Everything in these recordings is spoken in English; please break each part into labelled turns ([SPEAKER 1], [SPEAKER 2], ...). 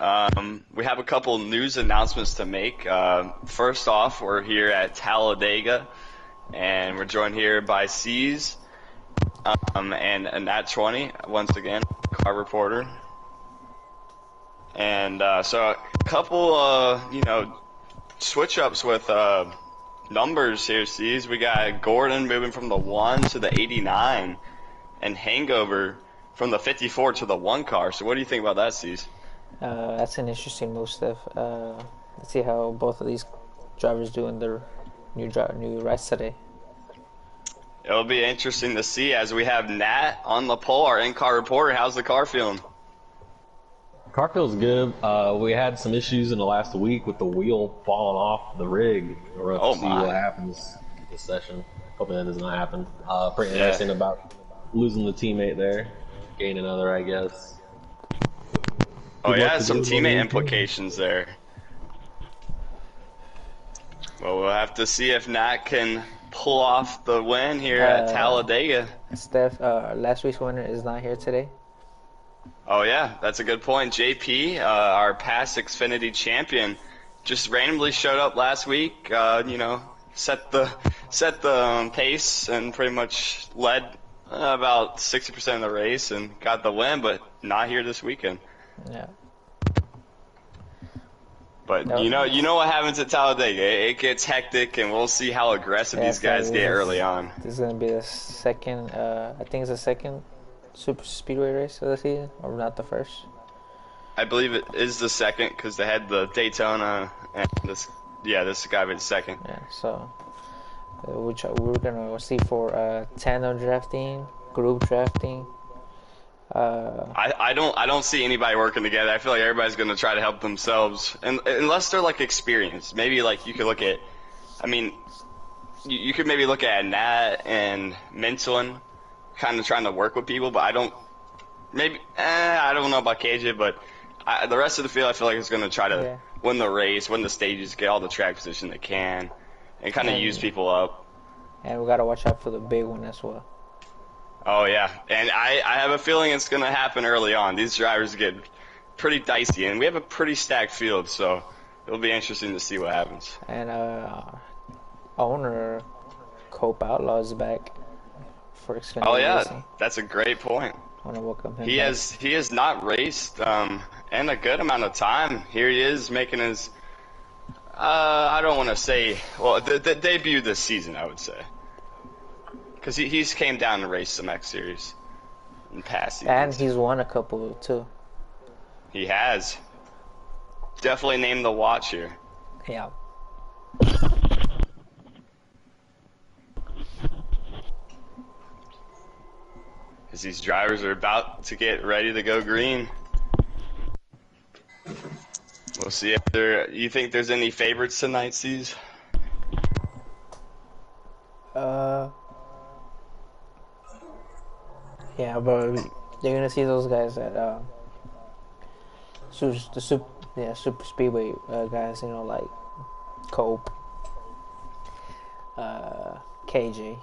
[SPEAKER 1] We have a couple news announcements to make. First off, we're here at Talladega, and we're joined here by C's and a Nat 20 once again, car reporter. And so a couple, switch ups with numbers here, C's. We got Gordon moving from the 1 to the 89, and Hangover from the 54 to the 1 car. So what do you think about that, C's?
[SPEAKER 2] That's an interesting move, Steph. Let's see how both of these drivers do in their new race today.
[SPEAKER 1] It'll be interesting to see as we have Nat on the pole, our in-car reporter. How's the car feeling?
[SPEAKER 3] Car feels good. We had some issues in the last week with the wheel falling off the rig. We're going to see what happens this session. Hoping that does not happen. Pretty interesting about losing the teammate there. Gain another, I guess.
[SPEAKER 1] Oh yeah, some teammate implications there. Well, we'll have to see if Nat can pull off the win here at Talladega.
[SPEAKER 2] Steph, last week's winner is not here today.
[SPEAKER 1] Oh yeah, that's a good point. JP, our past Xfinity champion, just randomly showed up last week. Set the pace and pretty much led about 60% of the race and got the win, but not here this weekend.
[SPEAKER 2] Yeah.
[SPEAKER 1] But you know what happens at Talladega. It gets hectic, and we'll see how aggressive these guys get early on.
[SPEAKER 2] This is gonna be the second. I think it's the second super speedway race of the season, or not the first.
[SPEAKER 1] I believe it is the second because they had the Daytona and this. Yeah, this guy be the second.
[SPEAKER 2] Yeah. So, which we're gonna see for tandem drafting, group drafting.
[SPEAKER 1] I don't see anybody working together. I feel like everybody's gonna try to help themselves, and unless they're like experienced. Maybe like you could look at, you could maybe look at Nat and Mintlin, kind of trying to work with people. But I don't know about KJ, but the rest of the field I feel like is gonna try to win the race, win the stages, get all the track position they can, and kind of use people up.
[SPEAKER 2] And we gotta watch out for the big one as well.
[SPEAKER 1] Oh yeah, and I have a feeling it's going to happen early on. These drivers get pretty dicey, and we have a pretty stacked field, so it'll be interesting to see what happens.
[SPEAKER 2] And owner Cope Outlaw is back for Xfinity.
[SPEAKER 1] Oh yeah,
[SPEAKER 2] racing.
[SPEAKER 1] That's a great point.
[SPEAKER 2] I want to welcome him.
[SPEAKER 1] He has not raced in a good amount of time. Here he is making his I don't want to say the debut this season, I would say. Because he's came down and raced some X Series in past seasons.
[SPEAKER 2] And he's won a couple too.
[SPEAKER 1] He has. Definitely named the watch here.
[SPEAKER 2] Yeah.
[SPEAKER 1] As these drivers are about to get ready to go green. We'll see if you think there's any favorites tonight, C's?
[SPEAKER 2] Yeah, but you're gonna see those guys at super speedway guys, like Cope, KJ.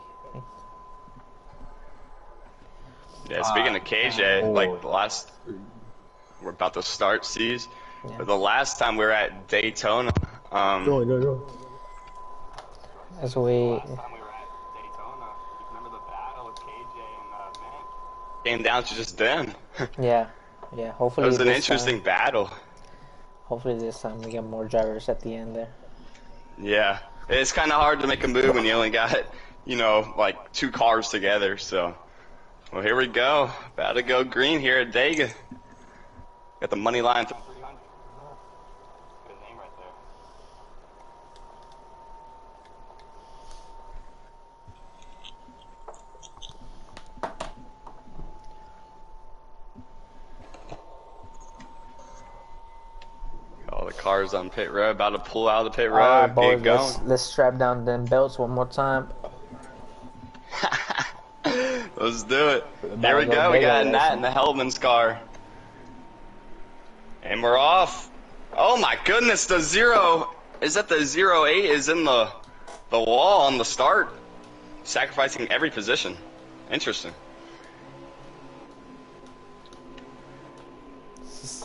[SPEAKER 1] Yeah, speaking of KJ, we're about to start C's. Yeah. The last time we were at Daytona,
[SPEAKER 3] Go.
[SPEAKER 2] As we.
[SPEAKER 1] Came down to just them.
[SPEAKER 2] yeah. Hopefully
[SPEAKER 1] it was an interesting battle.
[SPEAKER 2] Hopefully this time we get more drivers at the end there.
[SPEAKER 1] Yeah, it's kind of hard to make a move when you only got like 2 cars together. So, well, here we go. About to go green here at Dega. Got the money line. Good name right there. All the cars on pit road, about to pull out of the pit road.
[SPEAKER 2] Alright, boys,
[SPEAKER 1] going.
[SPEAKER 2] let's strap down them belts one more time.
[SPEAKER 1] Let's do it. There we go. We got Nat in the Hellman's car. And we're off. Oh my goodness, the 08 is in the wall on the start. Sacrificing every position. Interesting.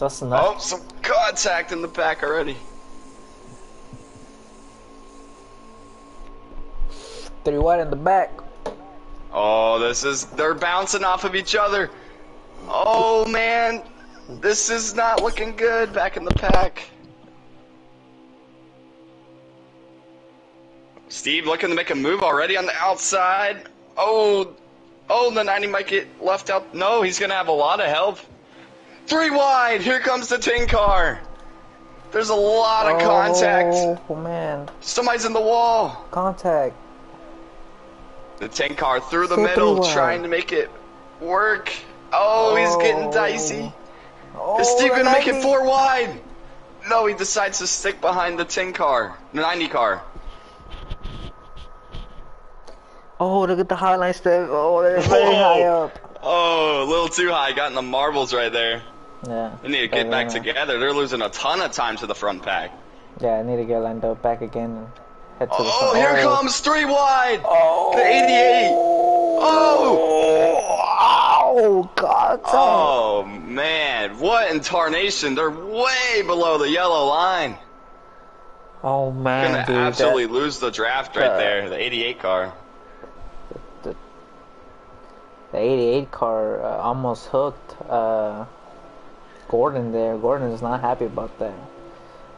[SPEAKER 2] That's
[SPEAKER 1] Oh,
[SPEAKER 2] enough.
[SPEAKER 1] some contact in the back already.
[SPEAKER 2] 3 wide in the back.
[SPEAKER 1] Oh, they're bouncing off of each other. Oh, man. This is not looking good back in the pack. Steve looking to make a move already on the outside. Oh, the 90 might get left out. No, he's going to have a lot of help. 3 wide. Here comes the tin car. There's a lot of contact.
[SPEAKER 2] Oh, man.
[SPEAKER 1] Somebody's in the wall.
[SPEAKER 2] Contact.
[SPEAKER 1] The tin car through the
[SPEAKER 2] Still
[SPEAKER 1] middle,
[SPEAKER 2] 3 wide.
[SPEAKER 1] trying to make it work. Oh, he's getting dicey.
[SPEAKER 2] Oh,
[SPEAKER 1] Is Steve going to make it
[SPEAKER 2] 90.
[SPEAKER 1] 4 wide? No, he decides to stick behind the tin car. The 90 car.
[SPEAKER 2] Oh, look at the highlight step. Oh, they're very high up.
[SPEAKER 1] Oh, a little too high. Got in the marbles right there.
[SPEAKER 2] Yeah.
[SPEAKER 1] They need to get back together. They're losing a ton of time to the front pack.
[SPEAKER 2] Yeah, I need to get lined up back again and head to the
[SPEAKER 1] Oh,
[SPEAKER 2] front.
[SPEAKER 1] here comes 3 wide.
[SPEAKER 2] Oh.
[SPEAKER 1] The 88. Oh.
[SPEAKER 2] Oh, God.
[SPEAKER 1] Oh, man. What in tarnation. They're way below the yellow line.
[SPEAKER 2] Oh, man,
[SPEAKER 1] Gonna
[SPEAKER 2] dude.
[SPEAKER 1] absolutely lose the draft right there. The 88 car.
[SPEAKER 2] The 88 car almost hooked Gordon there. Gordon is not happy about that.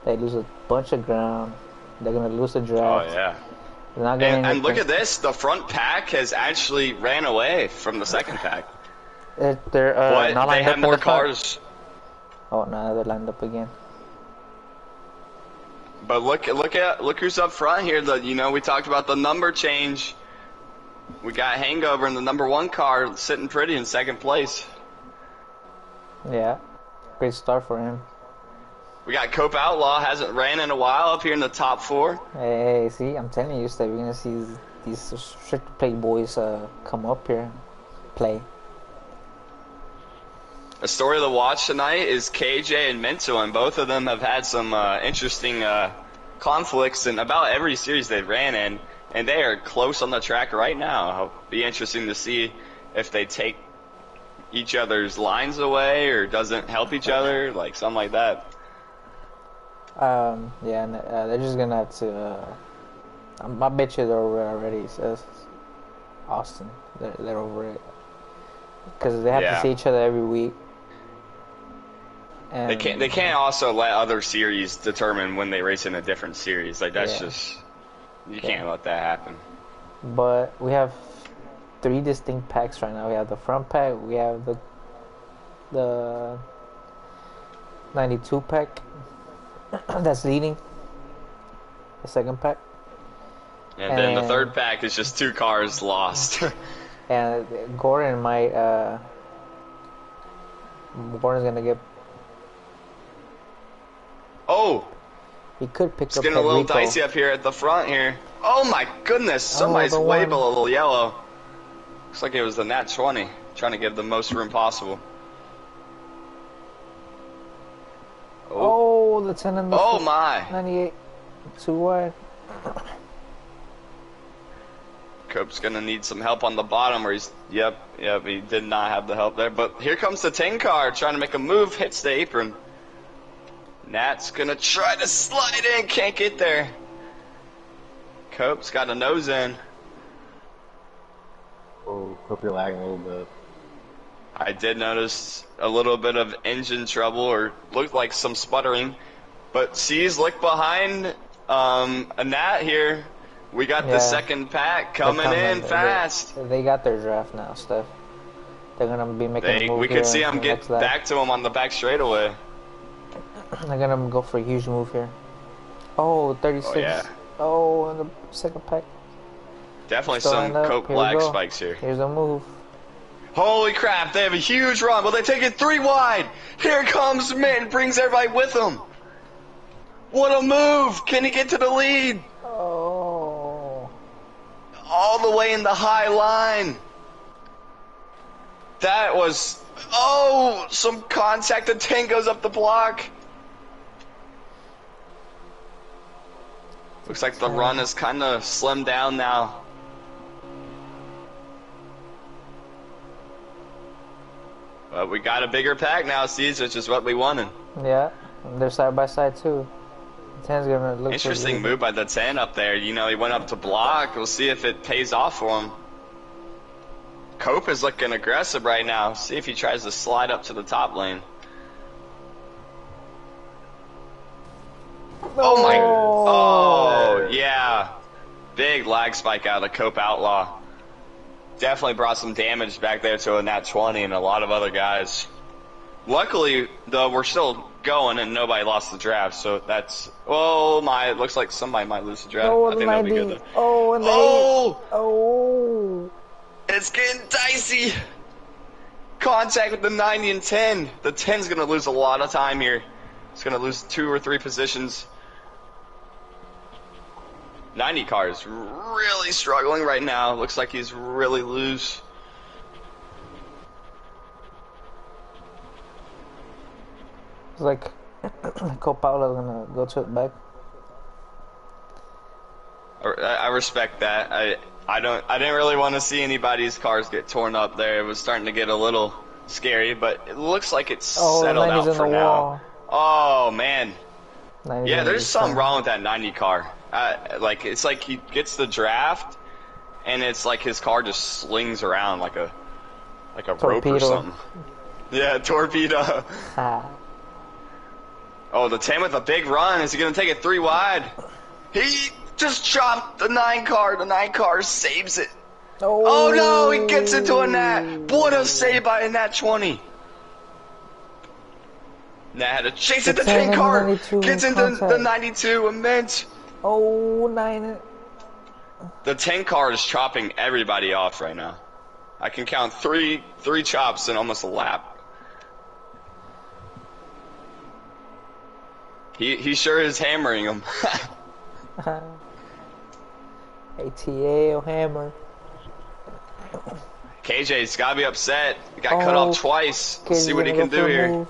[SPEAKER 2] They lose a bunch of ground. They're going to lose the
[SPEAKER 1] Oh,
[SPEAKER 2] draft.
[SPEAKER 1] yeah.
[SPEAKER 2] They're not getting
[SPEAKER 1] And look at this. The front pack has actually ran away from the second pack.
[SPEAKER 2] They're
[SPEAKER 1] But
[SPEAKER 2] not
[SPEAKER 1] they
[SPEAKER 2] lined
[SPEAKER 1] have
[SPEAKER 2] up in
[SPEAKER 1] more
[SPEAKER 2] the front.
[SPEAKER 1] cars.
[SPEAKER 2] Oh, no, they're lined up again.
[SPEAKER 1] But look who's up front here. We talked about the number change. We got Hangover in the number 1 car sitting pretty in second place.
[SPEAKER 2] Yeah. Great start for him.
[SPEAKER 1] We got Cope Outlaw, hasn't ran in a while, up here in the top 4.
[SPEAKER 2] Hey, see, I'm telling you, Steve, we're going to see these strict play boys come up here and play.
[SPEAKER 1] The story of the watch tonight is KJ and Minto, and both of them have had some interesting conflicts in about every series they've ran in, and they are close on the track right now. It'll be interesting to see if they take each other's lines away or doesn't help each other, like something like that.
[SPEAKER 2] Yeah, and, they're just going to have to... I bet you they're over it already, says Austin. They're over it. Because they have to see each other every week. And
[SPEAKER 1] They can't also let other series determine when they race in a different series. Like that's just you can't let that happen.
[SPEAKER 2] But we have 3 distinct packs right now. We have the front pack, we have the 92 pack that's leading the second pack.
[SPEAKER 1] And then the third pack is just 2 cars lost.
[SPEAKER 2] And Gordon might Gordon's gonna get.
[SPEAKER 1] Oh,
[SPEAKER 2] He could pick
[SPEAKER 1] it's
[SPEAKER 2] up
[SPEAKER 1] getting a little
[SPEAKER 2] Enrico.
[SPEAKER 1] dicey up here at the front here. Oh my goodness, somebody's
[SPEAKER 2] the
[SPEAKER 1] way
[SPEAKER 2] one.
[SPEAKER 1] below the yellow. Looks like it was the Nat 20, trying to give the most room possible.
[SPEAKER 2] Oh, the 10 and the
[SPEAKER 1] Oh my.
[SPEAKER 2] 98. 2 wide.
[SPEAKER 1] Cope's gonna need some help on the bottom where he's, yep, he did not have the help there. But here comes the 10 car trying to make a move, hits the apron. Nat's gonna try to slide in, can't get there. Cope's got a nose in.
[SPEAKER 3] Oh, hope you're lagging a little bit.
[SPEAKER 1] I did notice a little bit of engine trouble, or looked like some sputtering. But C's look behind a Nat here. We got the second pack coming in fast.
[SPEAKER 2] They got their draft now, Steph. They're gonna be making a move
[SPEAKER 1] We
[SPEAKER 2] here
[SPEAKER 1] could see them
[SPEAKER 2] in the
[SPEAKER 1] get
[SPEAKER 2] next lap.
[SPEAKER 1] back to him on the back straightaway.
[SPEAKER 2] They're gonna go for a huge move here. Oh, 36.
[SPEAKER 1] Oh, yeah.
[SPEAKER 2] Oh, in the second pack.
[SPEAKER 1] Definitely
[SPEAKER 2] Still
[SPEAKER 1] some
[SPEAKER 2] lined up.
[SPEAKER 1] Cope
[SPEAKER 2] Here we
[SPEAKER 1] Black
[SPEAKER 2] go.
[SPEAKER 1] spikes here.
[SPEAKER 2] Here's a move.
[SPEAKER 1] Holy crap, they have a huge run. Will they take it 3 wide? Here comes Mint, brings everybody with him. What a move. Can he get to the lead?
[SPEAKER 2] Oh.
[SPEAKER 1] All the way in the high line. That was, some contact. The 10 goes up the block. Looks like the run is kind of slimmed down now. But we got a bigger pack now, C's, which is what we wanted.
[SPEAKER 2] Yeah, they're side by side too. 10's gonna look
[SPEAKER 1] Interesting move by the 10 up there. You know, he went up to block. We'll see if it pays off for him. Cope is looking aggressive right now. See if he tries to slide up to the top lane. Oh my. Oh, yeah. Big lag spike out of Cope Outlaw. Definitely brought some damage back there to a Nat 20 and a lot of other guys. Luckily, though, we're still going and nobody lost the draft, so that's... Oh my, it looks like somebody might lose the draft.
[SPEAKER 2] Oh,
[SPEAKER 1] I think that'll be good though.
[SPEAKER 2] Oh, and oh!
[SPEAKER 1] It's getting dicey! Contact with the 90 and 10. The 10's gonna lose a lot of time here. It's gonna lose 2 or 3 positions. 90 car is really struggling right now. Looks like he's really loose.
[SPEAKER 2] It's like Copaula's gonna go to it back.
[SPEAKER 1] I respect that. I didn't really want to see anybody's cars get torn up there. It was starting to get a little scary, but it looks like it's settled out for now. Oh man. Yeah, there's something wrong with that 90 car. Like it's like he gets the draft, and it's like his car just slings around like a rope or something. Yeah, torpedo. Oh, the 10 with a big run. Is he gonna take it 3 wide? He just chopped the 9 car. The 9 car saves it. Oh no, he gets into a Nat. What a save by a Nat 20. Nat had to chase it. The 10 car gets into the 92. Immense.
[SPEAKER 2] Oh, 9.
[SPEAKER 1] The 10 car is chopping everybody off right now. I can count three chops in almost a lap. He sure is hammering him.
[SPEAKER 2] ATA hammer.
[SPEAKER 1] KJ's gotta be upset. He got cut off twice. Let's see what he can do here.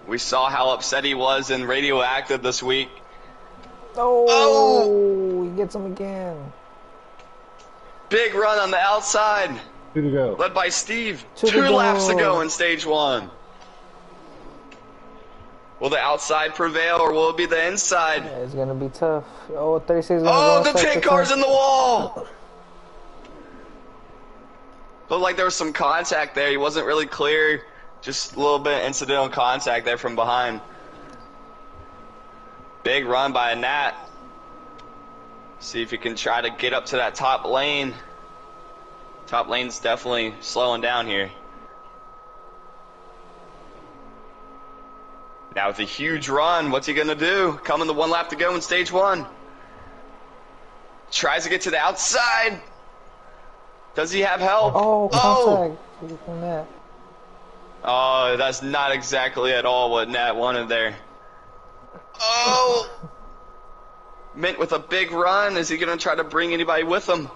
[SPEAKER 1] We saw how upset he was in Radioactive this week.
[SPEAKER 2] Oh! He gets him again.
[SPEAKER 1] Big run on the outside.
[SPEAKER 3] 2 to go.
[SPEAKER 1] Led by Steve. 2 laps to go in stage 1. Will the outside prevail or will it be the inside?
[SPEAKER 2] Yeah, it's gonna be tough. Oh, 36.
[SPEAKER 1] Oh, the 10 car's in the wall! Looked like there was some contact there. He wasn't really clear. Just a little bit incidental contact there from behind. Big run by a Nat. See if he can try to get up to that top lane. Top lane's definitely slowing down here. Now with a huge run, what's he gonna do? Coming to 1 lap to go in stage 1. Tries to get to the outside. Does he have help?
[SPEAKER 2] Oh, contact.
[SPEAKER 1] Oh, that's not exactly at all what Nat wanted there. Oh! Mint with a big run. Is he gonna try to bring anybody with him?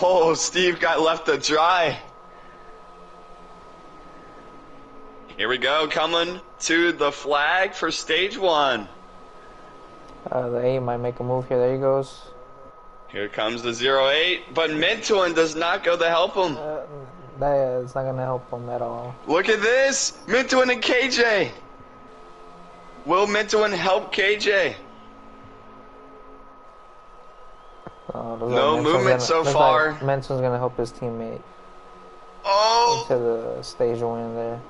[SPEAKER 1] Oh, Steve got left to dry. Here we go, coming to the flag for stage 1.
[SPEAKER 2] The 8 might make a move here. There he goes.
[SPEAKER 1] Here comes the 08, but Mintuin does not go to help him.
[SPEAKER 2] That is not gonna help him at all.
[SPEAKER 1] Look at this, Mintuin and KJ. Will Mintuin help KJ? No movement so far.
[SPEAKER 2] Mintuin's gonna help his teammate.
[SPEAKER 1] Oh!
[SPEAKER 2] Into the stage win there.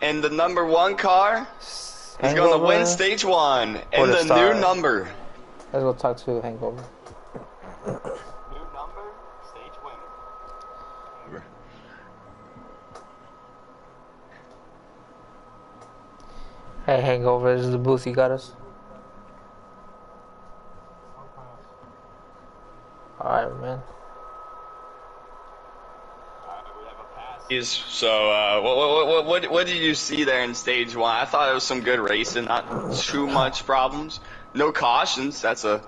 [SPEAKER 1] And the number 1 car is going to win stage 1 and the new number.
[SPEAKER 2] Let's go talk to Hangover.
[SPEAKER 1] New number, stage winner.
[SPEAKER 2] Hey Hangover, this is the booth you got us. Alright, man.
[SPEAKER 1] So, what did you see there in stage 1? I thought it was some good racing, not too much problems. No cautions. That's a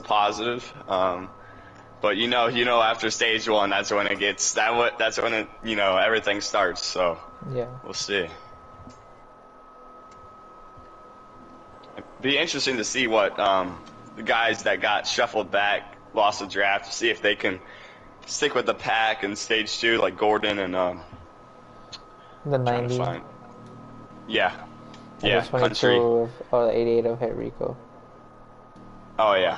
[SPEAKER 1] positive. But you know, after stage 1, that's when it gets that's when it, everything starts. So
[SPEAKER 2] yeah,
[SPEAKER 1] we'll see. It'd be interesting to see what the guys that got shuffled back, lost the draft, to see if they can stick with the pack in stage 2, like Gordon and
[SPEAKER 2] the 90.
[SPEAKER 1] Yeah.
[SPEAKER 2] And
[SPEAKER 1] Yeah,
[SPEAKER 2] the 22
[SPEAKER 1] country.
[SPEAKER 2] or the 88 of Henrico.
[SPEAKER 1] Oh, yeah.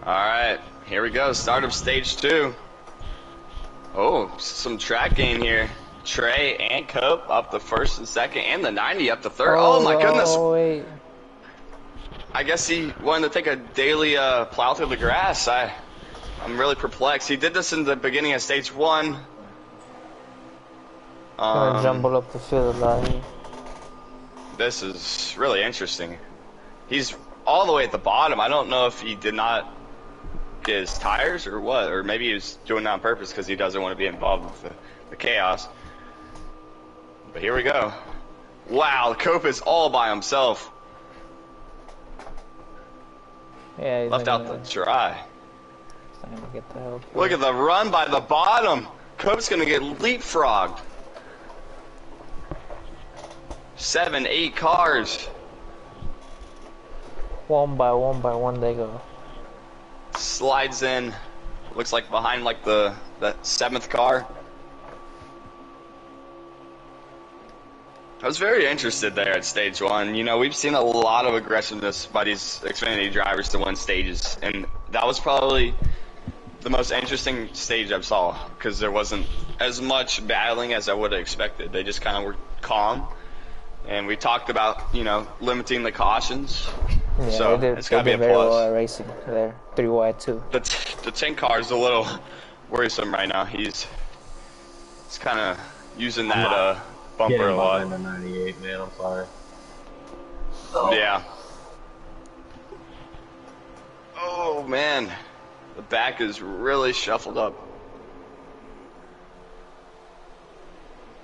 [SPEAKER 1] Alright, here we go. Start of stage 2. Oh, some track game here. Trey and Cope up the first and second, and the 90 up the third. Oh my goodness!
[SPEAKER 2] Oh, wait.
[SPEAKER 1] I guess he wanted to take a daily plow through the grass. I'm really perplexed. He did this in the beginning of stage 1.
[SPEAKER 2] Gonna jumble up the field line.
[SPEAKER 1] This is really interesting. He's all the way at the bottom. I don't know if he did not get his tires or what, or maybe he was doing it on purpose because he doesn't want to be involved with the chaos. But here we go. Wow, Cope is all by himself.
[SPEAKER 2] Yeah, he's
[SPEAKER 1] left out the dry.
[SPEAKER 2] He's not gonna get the help.
[SPEAKER 1] Look at the run by the bottom. Cope's gonna get leapfrogged. 7, 8 cars.
[SPEAKER 2] One by one they go.
[SPEAKER 1] Slides in. Looks like behind like the 7th car. I was very interested there at stage 1. You know, we've seen a lot of aggressiveness by these Xfinity drivers to win stages, and that was probably the most interesting stage I've saw because there wasn't as much battling as I would have expected. They just kind of were calm, and we talked about, you know, limiting the cautions.
[SPEAKER 2] Yeah,
[SPEAKER 1] so it's got to be a
[SPEAKER 2] very
[SPEAKER 1] plus.
[SPEAKER 2] well at racing there. 3 wide too.
[SPEAKER 1] The 10 car is a little worrisome right now. He's kind of using that bumper a lot.
[SPEAKER 3] In the 98, man. I'm sorry.
[SPEAKER 1] Yeah. Oh man, the back is really shuffled up.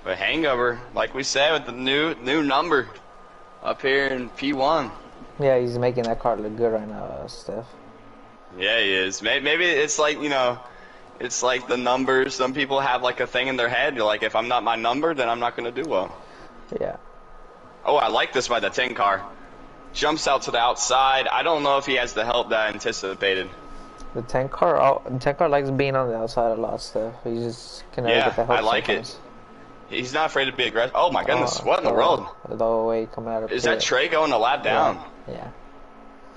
[SPEAKER 1] But hangover, like we said, with the new number up here in P1.
[SPEAKER 2] Yeah, he's making that car look good right now, Steph.
[SPEAKER 1] Yeah, he is. Maybe it's like, you know, it's like the numbers. Some people have like a thing in their head. You're like, if I'm not my number, then I'm not going to do well.
[SPEAKER 2] Yeah.
[SPEAKER 1] Oh, I like this by the 10 car. Jumps out to the outside. I don't know if he has the help that I anticipated.
[SPEAKER 2] The 10 car likes being on the outside a lot, Steph. He just can never get the help.
[SPEAKER 1] I like
[SPEAKER 2] sometimes.
[SPEAKER 1] it. He's not afraid to be aggressive. Oh my goodness, what in the world?
[SPEAKER 2] The way coming out of
[SPEAKER 1] Is
[SPEAKER 2] pit.
[SPEAKER 1] that Trey going a lap down?
[SPEAKER 2] Yeah.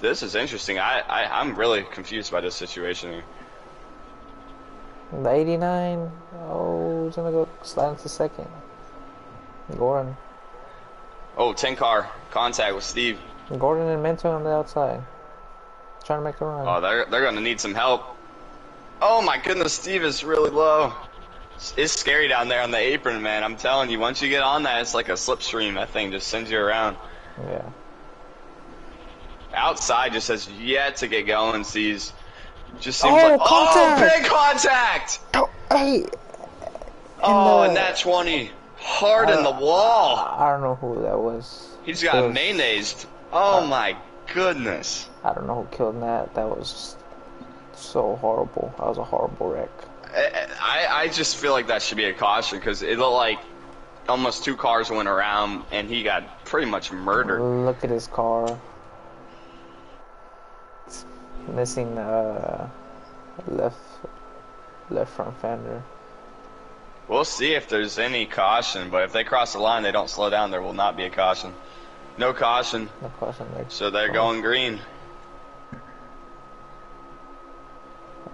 [SPEAKER 1] This is interesting. I'm really confused by this situation here.
[SPEAKER 2] The 89. Oh, he's gonna go slide into second. Gordon.
[SPEAKER 1] Oh, 10 car contact with Steve.
[SPEAKER 2] Gordon and Mentor on the outside. Trying to make a run.
[SPEAKER 1] Oh, they're going to need some help. Oh my goodness, Steve is really low. It's scary down there on the apron, man. I'm telling you, once you get on that, it's like a slipstream. That thing just sends you around.
[SPEAKER 2] Yeah.
[SPEAKER 1] Outside just has yet to get going. Sees just seems
[SPEAKER 2] Oh,
[SPEAKER 1] like
[SPEAKER 2] contact!
[SPEAKER 1] oh, big contact.
[SPEAKER 2] Oh, hey.
[SPEAKER 1] Oh, and that 20 hard in the wall.
[SPEAKER 2] I don't know who that was.
[SPEAKER 1] He's got mayonnaised. Oh my goodness.
[SPEAKER 2] I don't know who killed that. That was so horrible. That was a horrible wreck.
[SPEAKER 1] I just feel like that should be a caution because it looked like almost 2 cars went around and he got pretty much murdered.
[SPEAKER 2] Look at his car. It's missing left front fender.
[SPEAKER 1] We'll see if there's any caution, but if they cross the line, they don't slow down, there will not be a caution. No caution.
[SPEAKER 2] No caution there.
[SPEAKER 1] So they're going green.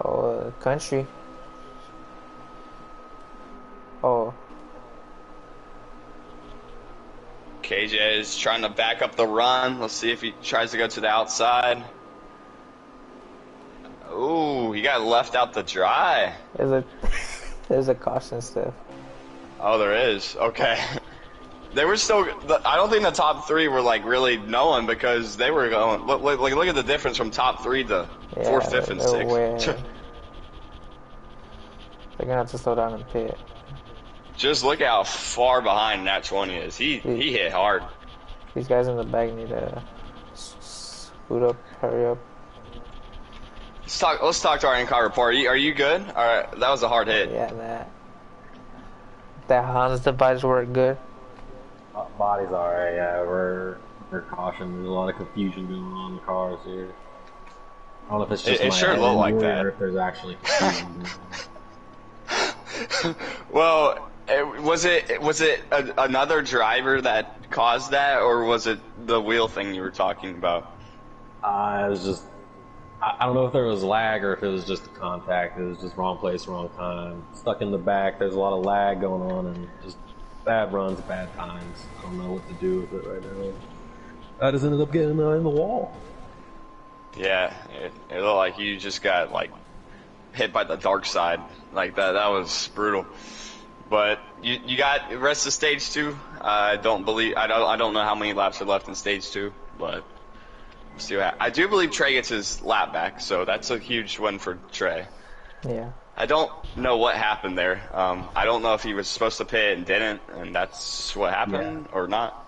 [SPEAKER 2] Oh, country. Oh.
[SPEAKER 1] KJ is trying to back up the run. Let's see if he tries to go to the outside. Ooh, he got left out to dry.
[SPEAKER 2] There's a caution, Steph.
[SPEAKER 1] Oh, there is. Okay. They were still. I don't think the top 3 were like really knowing because they were going. Look at the difference from top 3 to 4th, 5th, and 6th.
[SPEAKER 2] They're gonna have to slow down and pit.
[SPEAKER 1] Just look how far behind that 20 is. He hit hard.
[SPEAKER 2] These guys in the back need to scoot up, hurry up.
[SPEAKER 1] Let's talk to our in-car report. Are you good? All right, that was a hard hit.
[SPEAKER 2] Yeah, that Hans device worked good.
[SPEAKER 3] Body's alright. Yeah, we're caution. There's a lot of confusion going on in the cars here. I don't know if it's just
[SPEAKER 1] it
[SPEAKER 3] my
[SPEAKER 1] sure looked like that.
[SPEAKER 3] or if there's actually confusion.
[SPEAKER 1] Well, Was it another driver that caused that, or was it the wheel thing you were talking about?
[SPEAKER 3] It was just, I don't know if there was lag or if it was just a contact. It was just wrong place, wrong time. Stuck in the back. There's a lot of lag going on and just bad runs, bad times. I don't know what to do with it right now. I just ended up getting in the wall.
[SPEAKER 1] Yeah, it looked like you just got like hit by the dark side like that. That was brutal. But you got the rest of stage 2. I don't know how many laps are left in stage 2, but we'll see what I do believe Trey gets his lap back, so that's a huge win for Trey.
[SPEAKER 2] Yeah.
[SPEAKER 1] I don't know what happened there. I don't know if he was supposed to pit and didn't, and that's what happened or not.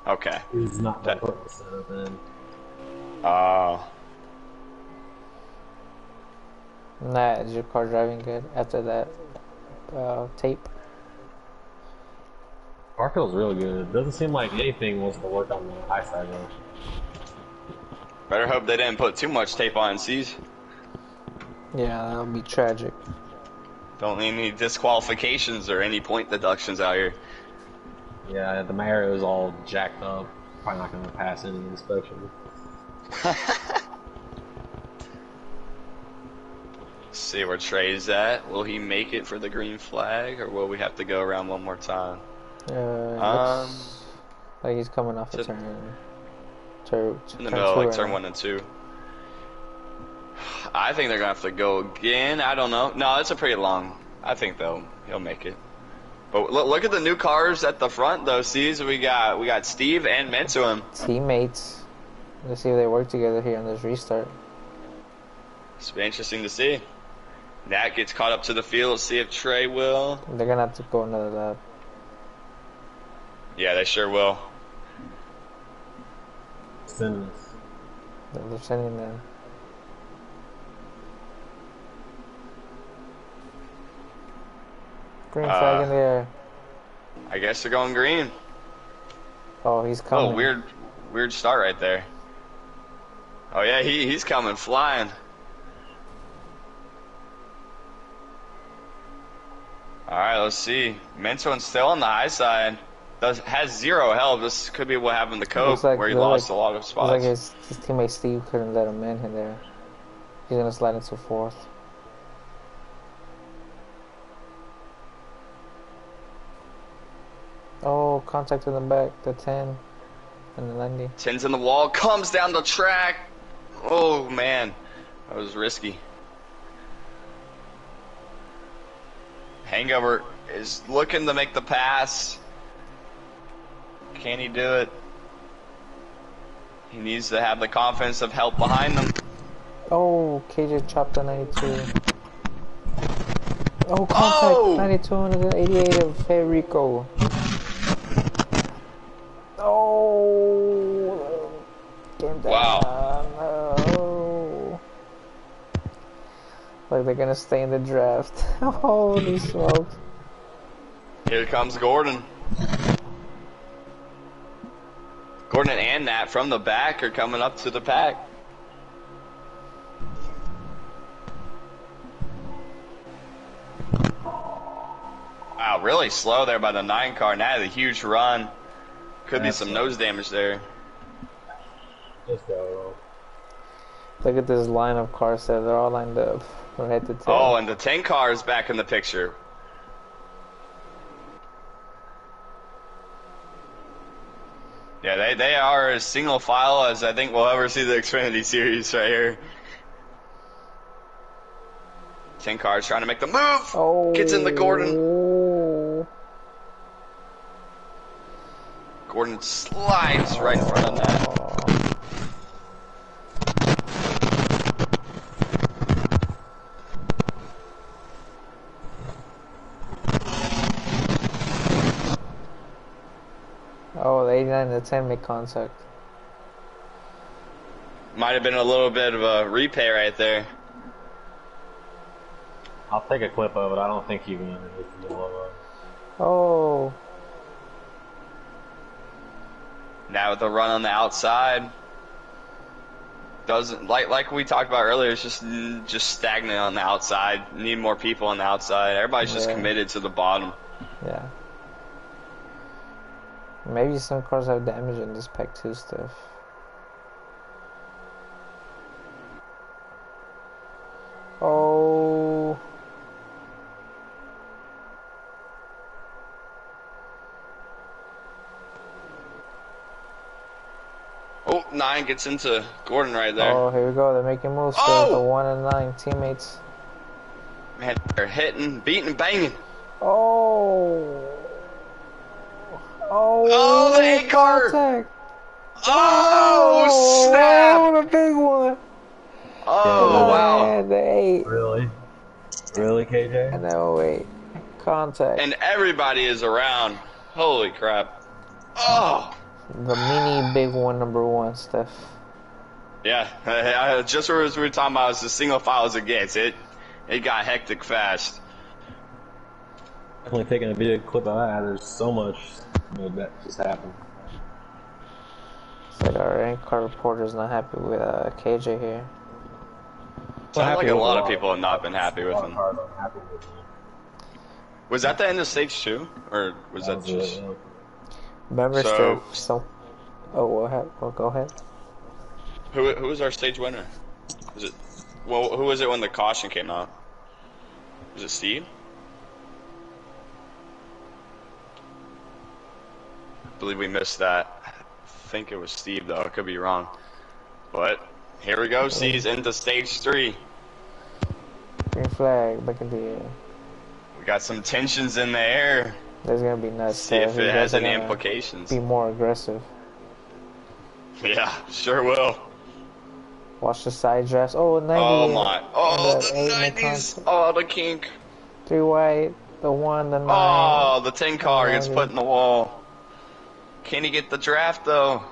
[SPEAKER 1] Okay.
[SPEAKER 3] He's not going to put the setup in.
[SPEAKER 2] Nah, is your car driving good after that tape?
[SPEAKER 3] Car feels really good. Doesn't seem like anything wants to work on the high side though.
[SPEAKER 1] Better hope they didn't put too much tape on C's.
[SPEAKER 2] Yeah, that would be tragic.
[SPEAKER 1] Don't need any disqualifications or any point deductions out here.
[SPEAKER 3] Yeah, the Mario is all jacked up. Probably not going to pass any inspection.
[SPEAKER 1] See where Trey's at. Will he make it for the green flag, or will we have to go around one more time?
[SPEAKER 2] Looks like he's coming off a turn.
[SPEAKER 1] In the middle, like turn 1 and 2. I think they're gonna have to go again. I don't know. No, it's a pretty long. I think he'll make it. But look at the new cars at the front, though. See, we got Steve and Mentoum.
[SPEAKER 2] Teammates. Let's see if they work together here on this restart.
[SPEAKER 1] It's be interesting to see. Nat gets caught up to the field. Let's see if Trey will.
[SPEAKER 2] They're gonna have to go another lap.
[SPEAKER 1] Yeah, they sure will.
[SPEAKER 3] They're
[SPEAKER 2] sending them. Green flag in the air.
[SPEAKER 1] I guess they're going green.
[SPEAKER 2] Oh, he's coming.
[SPEAKER 1] Oh, weird start right there. Oh yeah, he's coming flying. All right, let's see. Mento's still on the high side. Has 0 help. This could be what happened to Cope, where he lost a lot of spots.
[SPEAKER 2] Looks like his teammate Steve couldn't let him in there. He's gonna slide into 4th. Oh, contact in the back, the 10 and the 90.
[SPEAKER 1] 10's in the wall, comes down the track. Oh man, that was risky. Hangover is looking to make the pass. Can he do it? He needs to have the confidence of help behind him.
[SPEAKER 2] Oh, KJ chopped the 92. Oh, contact 92 and the 88 of Federico. Oh, came down.
[SPEAKER 1] Wow.
[SPEAKER 2] No. Like they're gonna stay in the draft. Holy smokes.
[SPEAKER 1] Here comes Gordon. Gordon and Nat from the back are coming up to the pack. Wow, really slow there by the 9 car. Nat had a huge run. Could be some nose damage there.
[SPEAKER 3] Just go.
[SPEAKER 2] Look at this line of cars there. They're all lined up from head to tail.
[SPEAKER 1] Oh, and the 10 car is back in the picture. Yeah, they are as single file as I think we'll ever see the Xfinity Series right here. 10 cars trying to make the move.
[SPEAKER 2] Oh.
[SPEAKER 1] Gets in the Gordon. Gordon slides right in front of that.
[SPEAKER 2] Oh, the 89 and the 10 make contact.
[SPEAKER 1] Might have been a little bit of a repay right there.
[SPEAKER 3] I'll take a clip of it. I don't think he can.
[SPEAKER 2] Oh.
[SPEAKER 1] Now with the run on the outside, doesn't like we talked about earlier. It's just stagnant on the outside. Need more people on the outside. Everybody's just committed to the bottom.
[SPEAKER 2] Yeah. Maybe some cars have damage in this pack 2 stuff. Oh.
[SPEAKER 1] Oh, 9 gets into Gordon right there.
[SPEAKER 2] Oh, here we go. They're making moves still. The 1 and 9 teammates.
[SPEAKER 1] Man, they're hitting, beating, and banging.
[SPEAKER 2] Oh.
[SPEAKER 1] Oh, the 8 car.
[SPEAKER 2] Contact.
[SPEAKER 1] Oh, snap.
[SPEAKER 2] Oh, the big one.
[SPEAKER 1] Oh, wow.
[SPEAKER 2] The 8.
[SPEAKER 3] Really? Really, KJ?
[SPEAKER 2] And the 08. Contact.
[SPEAKER 1] And everybody is around. Holy crap. Oh.
[SPEAKER 2] The mini big one, number 1, Steph.
[SPEAKER 1] Yeah, just as we were talking about, it's the single file as it gets. It got hectic fast.
[SPEAKER 3] Definitely taking a video clip of that. There's so much that just happened.
[SPEAKER 2] It's like our rank car reporter's not happy with KJ here.
[SPEAKER 1] Sounds like a lot of people have not been happy with him. Was that the end of stage 2? Or was that just...
[SPEAKER 2] Remember,
[SPEAKER 1] So-
[SPEAKER 2] still. Oh, go ahead.
[SPEAKER 1] Who was our stage winner? Was it... Well, who was it when the caution came out? Was it Steve? I believe we missed that. I think it was Steve, though. I could be wrong. But here we go. C's into stage 3.
[SPEAKER 2] Green flag, back in the air.
[SPEAKER 1] We got some tensions in the air.
[SPEAKER 2] There's gonna be nuts.
[SPEAKER 1] See if it has any
[SPEAKER 2] gonna
[SPEAKER 1] implications.
[SPEAKER 2] Be more aggressive.
[SPEAKER 1] Yeah, sure will.
[SPEAKER 2] Watch the side drafts. Oh, 90.
[SPEAKER 1] Oh my. Oh, the
[SPEAKER 2] 8
[SPEAKER 1] 90s. Oh, the kink.
[SPEAKER 2] 3 white. The 1, the 9.
[SPEAKER 1] Oh, the 10 car gets
[SPEAKER 2] 90.
[SPEAKER 1] put in the wall. Can he get the draft, though?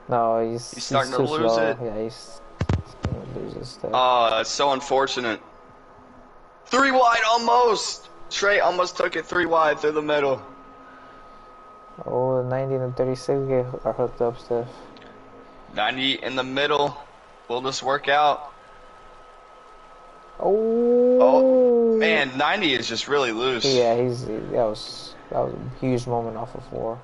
[SPEAKER 2] No, he's
[SPEAKER 1] starting to
[SPEAKER 2] too
[SPEAKER 1] lose
[SPEAKER 2] slow.
[SPEAKER 1] it.
[SPEAKER 2] Yeah, he's gonna lose his stuff.
[SPEAKER 1] Oh, that's so unfortunate. 3 wide almost. Trey almost took it 3 wide through the middle.
[SPEAKER 2] Oh, the 90 and the 36 are hooked up stuff.
[SPEAKER 1] 90 in the middle. Will this work out?
[SPEAKER 2] Oh,
[SPEAKER 1] Man, 90 is just really loose.
[SPEAKER 2] Yeah, that was a huge moment off of 4.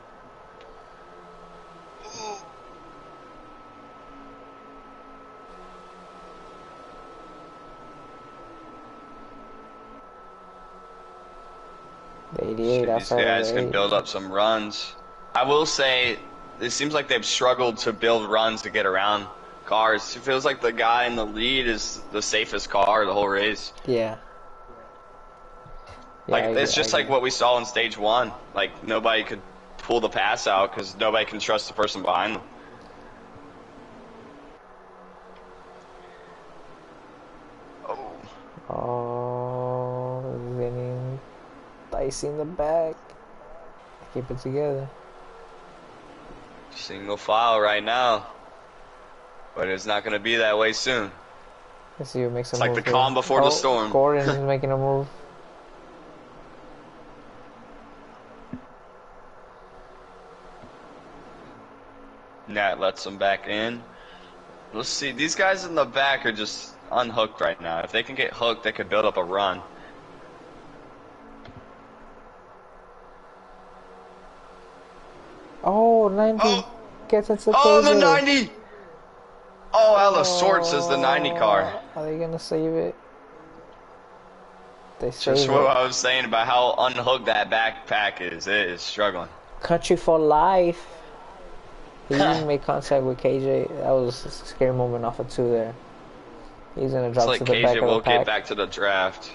[SPEAKER 2] The 88
[SPEAKER 1] These
[SPEAKER 2] outside
[SPEAKER 1] guys
[SPEAKER 2] of the
[SPEAKER 1] can
[SPEAKER 2] 8.
[SPEAKER 1] build up some runs. I will say, it seems like they've struggled to build runs to get around cars. It feels like the guy in the lead is the safest car the whole race.
[SPEAKER 2] Yeah.
[SPEAKER 1] Like, it's just like what we saw in stage 1. Like, nobody could pull the pass out because nobody can trust the person behind them.
[SPEAKER 2] Oh, getting dicey in the back. Keep it together.
[SPEAKER 1] Single file right now. But it's not going to be that way soon.
[SPEAKER 2] Let's see who makes a
[SPEAKER 1] It's
[SPEAKER 2] move.
[SPEAKER 1] like the
[SPEAKER 2] here.
[SPEAKER 1] calm before the storm.
[SPEAKER 2] Gordon is making a move.
[SPEAKER 1] Nat lets them back in. Let's see. These guys in the back are just unhooked right now. If they can get hooked, they could build up a run.
[SPEAKER 2] Oh, 90
[SPEAKER 1] Oh.
[SPEAKER 2] gets into
[SPEAKER 1] Oh, the
[SPEAKER 2] KJ.
[SPEAKER 1] 90! Oh, out of sorts is the 90 car.
[SPEAKER 2] Are they gonna save it? They
[SPEAKER 1] Just
[SPEAKER 2] save
[SPEAKER 1] what
[SPEAKER 2] it.
[SPEAKER 1] I was saying about how unhooked that backpack is. It is struggling.
[SPEAKER 2] Country for life. He even made contact with KJ. That was a scary moment off of 2 there. He's gonna
[SPEAKER 1] It's
[SPEAKER 2] drop
[SPEAKER 1] like
[SPEAKER 2] to the back
[SPEAKER 1] KJ
[SPEAKER 2] of
[SPEAKER 1] will
[SPEAKER 2] the pack.
[SPEAKER 1] get back to the draft.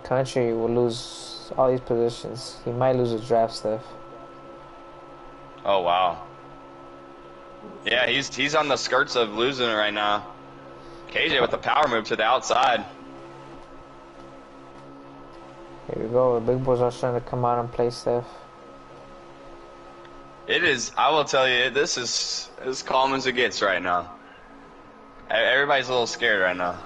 [SPEAKER 2] Country will lose all these positions. He might lose his draft stuff.
[SPEAKER 1] Oh, wow. Yeah, he's on the skirts of losing it right now. KJ with the power move to the outside.
[SPEAKER 2] Here we go. The big boys are trying to come out and play stuff.
[SPEAKER 1] It is, I will tell you, this is as calm as it gets right now. Everybody's a little scared right now.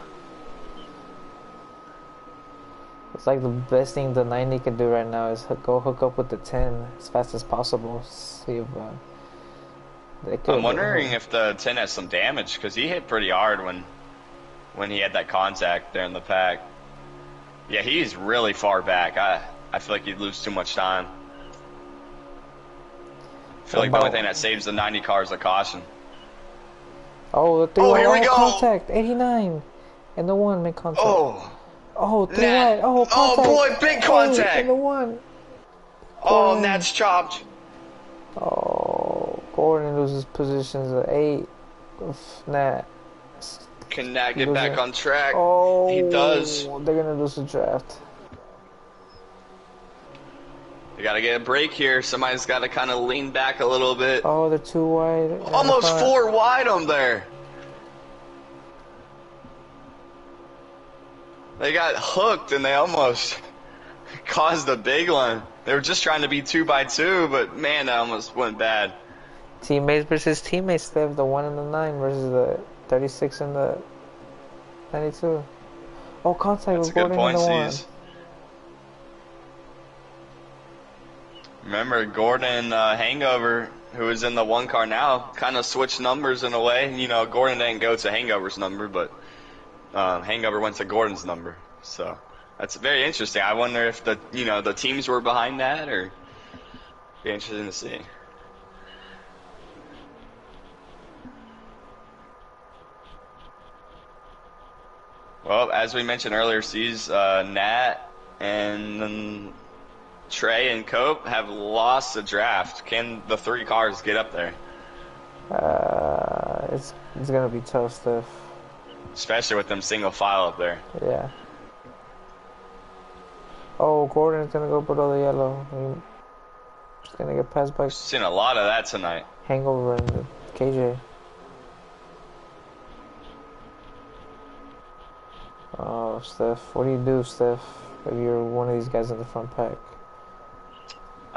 [SPEAKER 2] It's like the best thing the 90 can do right now is go hook up with the 10 as fast as possible. See if they could.
[SPEAKER 1] I'm wondering if the 10 has some damage, because he hit pretty hard when he had that contact there in the pack. Yeah, he's really far back. I feel like you'd lose too much time. I feel
[SPEAKER 2] What
[SPEAKER 1] like the only
[SPEAKER 2] about-
[SPEAKER 1] thing that saves the 90 car is the caution.
[SPEAKER 2] Oh, the 3
[SPEAKER 1] Oh,
[SPEAKER 2] wide.
[SPEAKER 1] here we go.
[SPEAKER 2] Contact. 89. And the 1 make contact.
[SPEAKER 1] Oh,
[SPEAKER 2] Oh, 3
[SPEAKER 1] Nat.
[SPEAKER 2] wide. Oh,
[SPEAKER 1] Oh,
[SPEAKER 2] contact.
[SPEAKER 1] boy, big contact.
[SPEAKER 2] Hey, and the 1.
[SPEAKER 1] Oh,
[SPEAKER 2] Gordon.
[SPEAKER 1] Nat's chopped.
[SPEAKER 2] Oh, Gordon loses positions at 8. Nat.
[SPEAKER 1] Can Nat
[SPEAKER 2] He
[SPEAKER 1] get back
[SPEAKER 2] loses-
[SPEAKER 1] on track?
[SPEAKER 2] Oh,
[SPEAKER 1] He does.
[SPEAKER 2] They're gonna lose the draft.
[SPEAKER 1] You gotta get a break here. Somebody's gotta kind of lean back a little bit.
[SPEAKER 2] Oh, they're 2 wide. in the
[SPEAKER 1] Almost
[SPEAKER 2] front.
[SPEAKER 1] 4 wide on there. They got hooked and they almost caused a big one. They were just trying to be 2 by 2, but man, that almost went bad.
[SPEAKER 2] Teammates versus teammates, Steph. The 1 and the 9 versus the 36 and the 92. Oh, contact
[SPEAKER 1] That's
[SPEAKER 2] with
[SPEAKER 1] a good
[SPEAKER 2] Gordon
[SPEAKER 1] point,
[SPEAKER 2] and the 1.
[SPEAKER 1] C's. Remember, Gordon Hangover, who is in the 1 car now, kind of switched numbers in a way. You know, Gordon didn't go to Hangover's number, but Hangover went to Gordon's number. So that's very interesting. I wonder if the teams were behind that, or be interesting to see. Well, as we mentioned earlier, C's Nat and then Trey and Cope have lost the draft. Can the 3 cars get up there?
[SPEAKER 2] It's gonna be tough, Steph.
[SPEAKER 1] Especially with them single file up there.
[SPEAKER 2] Yeah. Oh, Gordon's gonna go below the yellow. He's gonna get passed by
[SPEAKER 1] Seen a lot of that tonight.
[SPEAKER 2] Hangover and the KJ. Oh, Steph. What do you do, Steph, if you're one of these guys in the front pack?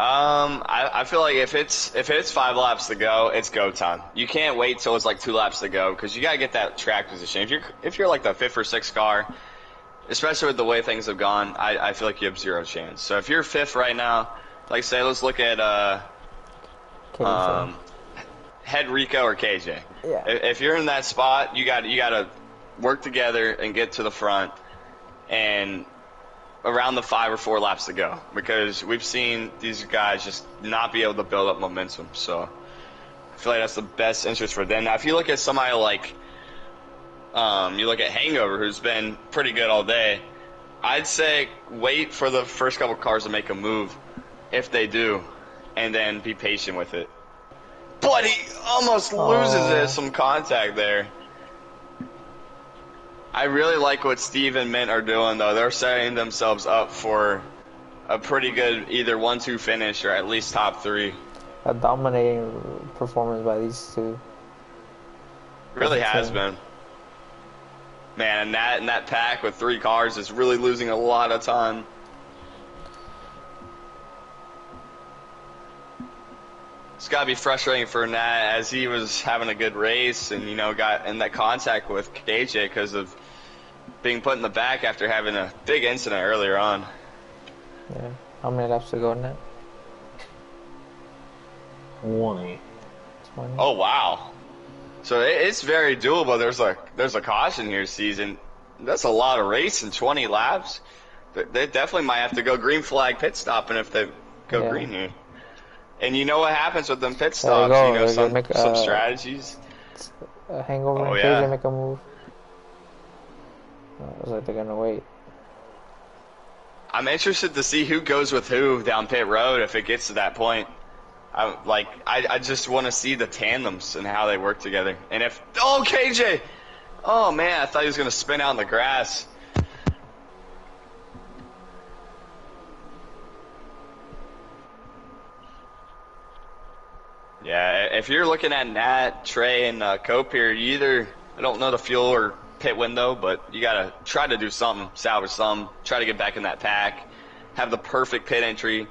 [SPEAKER 1] I feel like if it's 5 laps to go, it's go time. You can't wait till it's like 2 laps to go because you gotta get that track position. If you're like the 5th or 6th car, especially with the way things have gone, I feel like you have 0 chance. So if you're 5th right now, like say let's look at Head Rico or KJ.
[SPEAKER 2] Yeah.
[SPEAKER 1] If you're in that spot, you gotta work together and get to the front and around the 5 or 4 laps to go, because we've seen these guys just not be able to build up momentum. So I feel like that's the best interest for them. Now, if you look at somebody like, you look at Hangover, who's been pretty good all day, I'd say wait for the first couple cars to make a move, if they do, and then be patient with it. But he almost loses it, some contact there. I really like what Steve and Mint are doing, though. They're setting themselves up for a pretty good either 1-2 finish or at least top 3.
[SPEAKER 2] A dominating performance by these two.
[SPEAKER 1] Really has been. Man, and that pack with 3 cars is really losing a lot of time. It's got to be frustrating for Nat as he was having a good race and, got in that contact with KJ because of being put in the back after having a big incident earlier on.
[SPEAKER 2] Yeah. How many laps to go now?
[SPEAKER 3] 20.
[SPEAKER 2] 20.
[SPEAKER 1] Oh, wow. So it's very doable. There's a caution here, season. That's a lot of racing, 20 laps. They definitely might have to go green flag pit stopping if they go green here. And you know what happens with them pit stops? Some strategies.
[SPEAKER 2] A Hangover
[SPEAKER 1] Oh,
[SPEAKER 2] and
[SPEAKER 1] yeah.
[SPEAKER 2] KJ make a move. It was like they're gonna wait.
[SPEAKER 1] I'm interested to see who goes with who down pit road if it gets to that point. I just want to see the tandems and how they work together. And if KJ, oh man, I thought he was gonna spin out in the grass. Yeah, if you're looking at Nat, Trey, and Cope here, I don't know the fuel or pit window, but you gotta try to do something, salvage something, try to get back in that pack, have the perfect pit entry,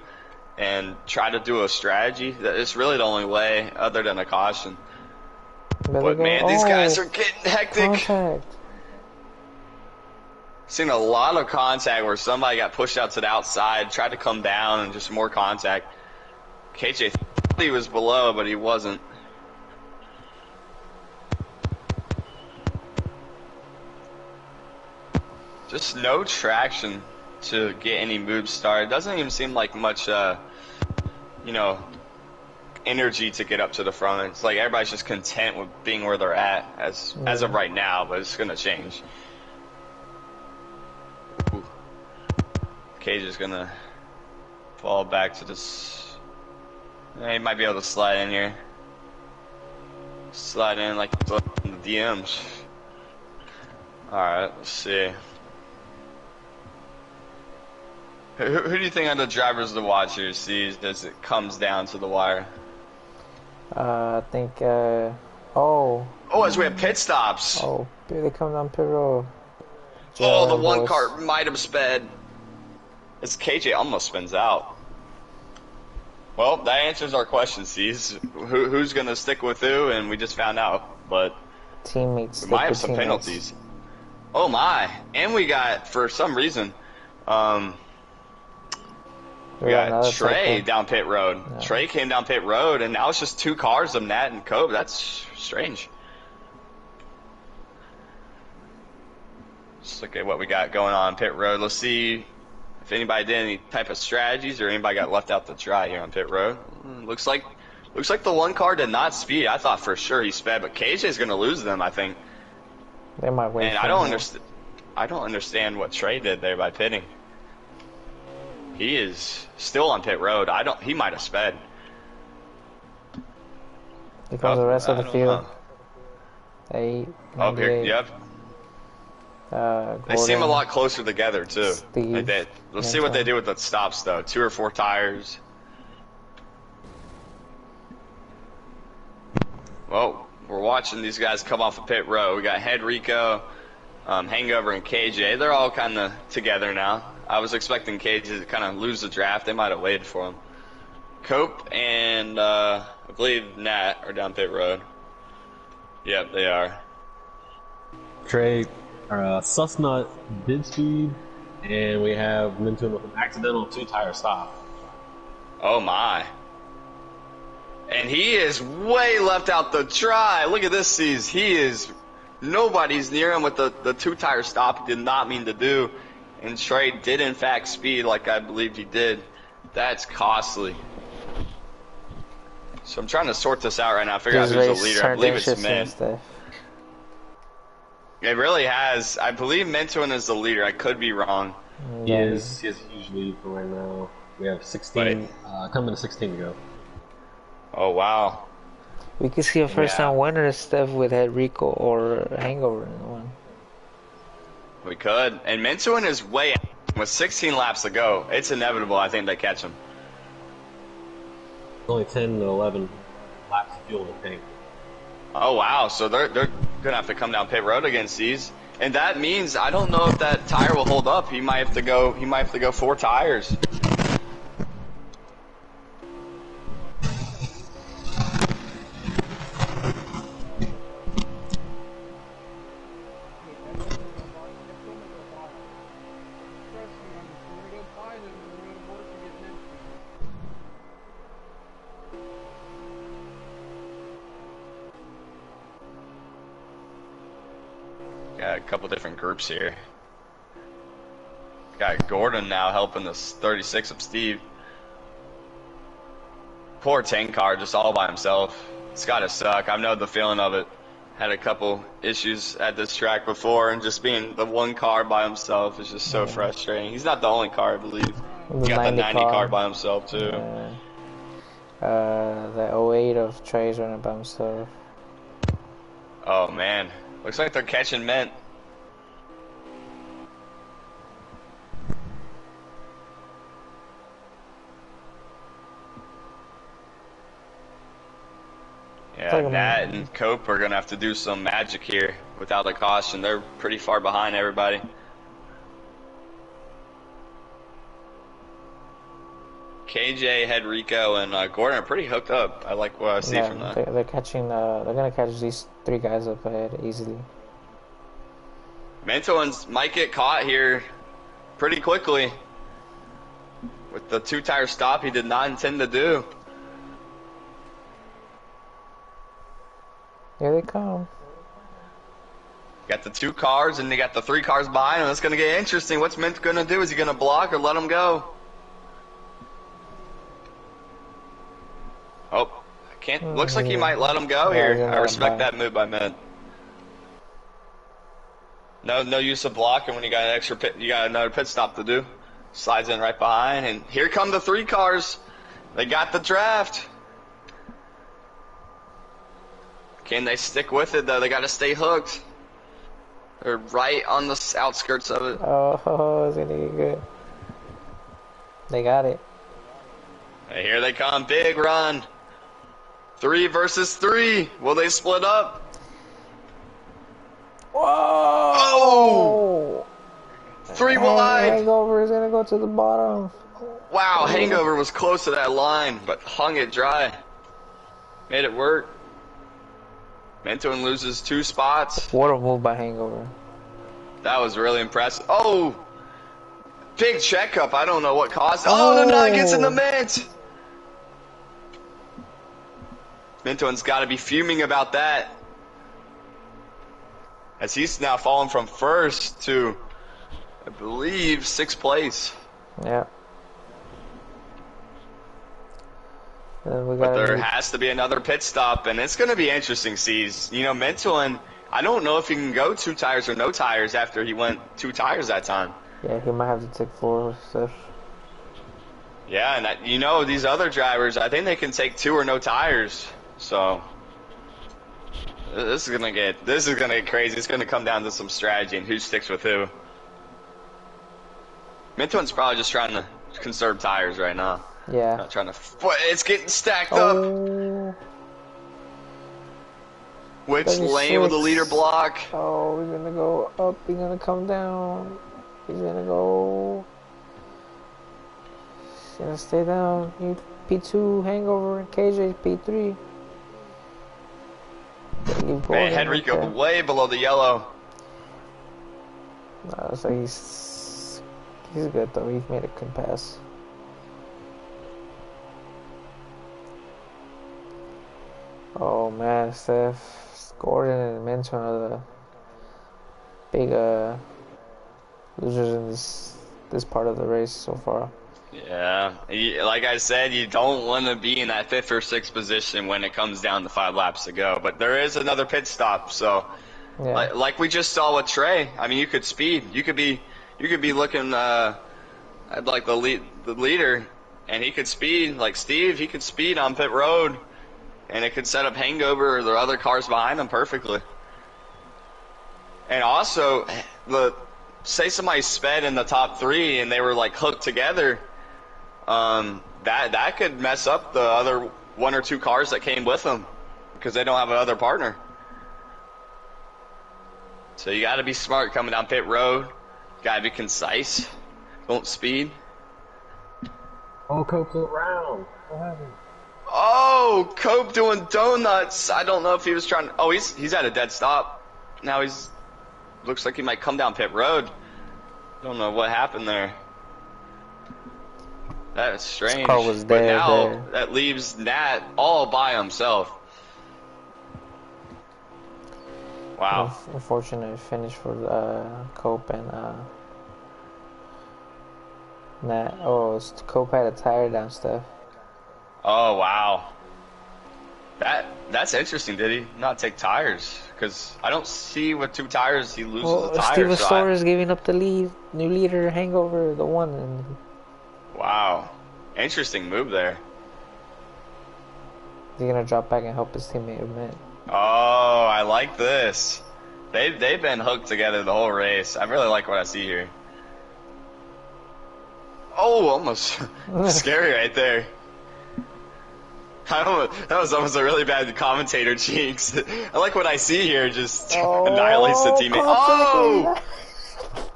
[SPEAKER 1] and try to do a strategy. It's really the only way other than a caution. But man, these guys are getting hectic.
[SPEAKER 2] Contact.
[SPEAKER 1] Seen a lot of contact where somebody got pushed out to the outside, tried to come down, and just more contact. KJ thought he was below, but he wasn't. Just no traction. to get any moves started. Doesn't even seem like much, you know, energy to get up to the front. It's like everybody's just content with being where they're at as of right now, but it's gonna change. Ooh. Cage is gonna fall back to this. He might be able to slide in here. Slide in like the DMs. Alright, let's see. Who do you think are the drivers to watch here, sees as it comes down to the wire?
[SPEAKER 2] I think,
[SPEAKER 1] Oh, as we have pit stops.
[SPEAKER 2] Oh, they come down pit road.
[SPEAKER 1] Oh, the one car might have sped. It's KJ almost spins out. Well, that answers our question, C's. Who's going to stick with who, and we just found out. But
[SPEAKER 2] teammates.
[SPEAKER 1] We might have some penalties. Oh, my. And we got, for some reason, we got Trey down pit road. Yeah. Trey came down pit road, and now it's just 2 cars of Nat and Cope. That's strange. Let's look at what we got going on pit road. Let's see if anybody did any type of strategies or anybody got left out to dry here on pit road. Looks like the one car did not speed. I thought for sure he sped, but KJ's going to lose them, I think.
[SPEAKER 2] They might wait.
[SPEAKER 1] And I don't understand what Trey did there by pitting. He is still on pit road. He might have sped.
[SPEAKER 2] Here comes the rest of the field. 8,
[SPEAKER 1] oh, here, yep. They seem a lot closer together too. They did. Let's see what they do with the stops though. 2 or 4 tires. Well, we're watching these guys come off of pit row. We got Henrico, Hangover, and KJ. They're all kind of together now. I was expecting KJ to kind of lose the draft. They might have waited for him. Cope and I believe Nat are down pit road. Yep, they are.
[SPEAKER 3] Trey, Susnut did speed, and we have Minton with an accidental 2-tire stop.
[SPEAKER 1] Oh my. And he is way left out the try. Look at this, C's. Nobody's near him with the 2-tire stop he did not mean to do. And Trey did in fact speed like I believed he did. That's costly. So I'm trying to sort this out right now. Figure out who's the leader. I believe it's Mint. It really has. I believe Mentoin is the leader. I could be wrong.
[SPEAKER 3] He is a huge lead for right now. We have 16, coming to 16 to go.
[SPEAKER 1] Oh, wow.
[SPEAKER 2] We could see a first-time winner stuff with Henrico or Hangover in one.
[SPEAKER 1] We could. And Mentoin is way out. With 16 laps to go, it's inevitable I think they catch him.
[SPEAKER 3] Only 10 to 11 laps of fuel in the tank.
[SPEAKER 1] Oh wow, so they're gonna have to come down pit road against these, and that means I don't know if that tire will hold up. He might have to go 4 tires. Got a couple different groups here. Got Gordon now helping the 36 of Steve. Poor tank car, just all by himself. It's gotta suck. I know the feeling of it. Had a couple issues at this track before, and just being the one car by himself is just so frustrating. He's not the only car, I believe. He got the 90 car by himself too.
[SPEAKER 2] The 08 of Trey's running by himself.
[SPEAKER 1] Oh man. Looks like they're catching Mint. Yeah, Nat and Cope are going to have to do some magic here without a caution. They're pretty far behind everybody. KJ, Henrico, and Gordon are pretty hooked up. I like what I see from that.
[SPEAKER 2] They're catching. They're gonna catch these 3 guys up ahead easily.
[SPEAKER 1] Mentoins might get caught here pretty quickly with the 2-tire stop he did not intend to do.
[SPEAKER 2] Here they come.
[SPEAKER 1] got the 2 cars, and they got the 3 cars behind him. It's going to get interesting. What's Mint going to do? Is he going to block or let him go? Oh, I can't. Looks like he might let him go here. I respect that move by Mint. No use of blocking when you got an extra pit. You got another pit stop to do. Slides in right behind, and here come the 3 cars. They got the draft. Can they stick with it though? They got to stay hooked. They're right on the outskirts of it.
[SPEAKER 2] Oh, it's gonna get good. They got it.
[SPEAKER 1] And here they come, big run. 3 versus 3. Will they split up?
[SPEAKER 2] Whoa!
[SPEAKER 1] Oh! 3 wide.
[SPEAKER 2] Hangover is gonna go to the bottom.
[SPEAKER 1] Wow, Hangover was close to that line, but hung it dry. Made it work. Mentoin loses 2 spots.
[SPEAKER 2] What a move by Hangover.
[SPEAKER 1] That was really impressive. Oh! Big checkup. I don't know what caused. Oh, the 9 gets in the Mint. Mentoin's got to be fuming about that. As he's now fallen from 1st to, I believe, 6th place.
[SPEAKER 2] Yeah.
[SPEAKER 1] But there has to be another pit stop, and it's going to be interesting, C's. You know, Mentoin, I don't know if he can go 2 tires or no tires after he went 2 tires that time.
[SPEAKER 2] Yeah, he might have to take 4 stuff.
[SPEAKER 1] Yeah, and you know, these other drivers, I think they can take 2 or no tires. So this is gonna get crazy. It's gonna come down to some strategy and who sticks with who. Mentoin's probably just trying to conserve tires right now.
[SPEAKER 2] Yeah.
[SPEAKER 1] Not trying to. But it's getting stacked up. Which
[SPEAKER 2] 36.
[SPEAKER 1] lane with the leader block?
[SPEAKER 2] Oh, he's gonna go up. He's gonna come down. He's gonna go. He's gonna stay down. P2 Hangover. KJ P3.
[SPEAKER 1] Man, Henrico way below the yellow.
[SPEAKER 2] No, so he's good though. He made a good pass. Oh man, Steph, Gordon, and Mentoin are the big losers in this part of the race so far.
[SPEAKER 1] Yeah, like I said, you don't want to be in that 5th or 6th position when it comes down to 5 laps to go. But there is another pit stop, so
[SPEAKER 2] yeah.
[SPEAKER 1] like we just saw with Trey. I mean, you could speed. You could be looking at like the leader, and he could speed. Like Steve, he could speed on pit road, and it could set up Hangover or the other cars behind him perfectly. And also, say somebody sped in the top 3 and they were like hooked together. That could mess up the other 1 or 2 cars that came with them because they don't have another partner. So you got to be smart coming down pit road. Got to be concise. Don't speed.
[SPEAKER 3] Oh, Cope's around. What happened?
[SPEAKER 1] Oh, Cope doing donuts. I don't know if he was trying to. Oh, he's at a dead stop. Now looks like he might come down pit road. Don't know what happened there. That's strange.
[SPEAKER 2] Car was
[SPEAKER 1] but
[SPEAKER 2] there,
[SPEAKER 1] now that leaves Nat all by himself. Wow.
[SPEAKER 2] Unfortunate finish for Cope and Nat. Oh, Cope had a tire down, Steph.
[SPEAKER 1] Oh wow. That's interesting. Did he not take tires? Because I don't see with 2 tires he loses the tires.
[SPEAKER 2] Steve Astor is giving up the lead. New leader, Hangover, the 1. And
[SPEAKER 1] wow, interesting move there.
[SPEAKER 2] He's gonna drop back and help his teammate admit.
[SPEAKER 1] Oh, I like this. They've been hooked together the whole race. I really like what I see here. Oh, almost scary right there. That was almost a really bad commentator jinx. I like what I see here, just annihilates the teammate. Oh!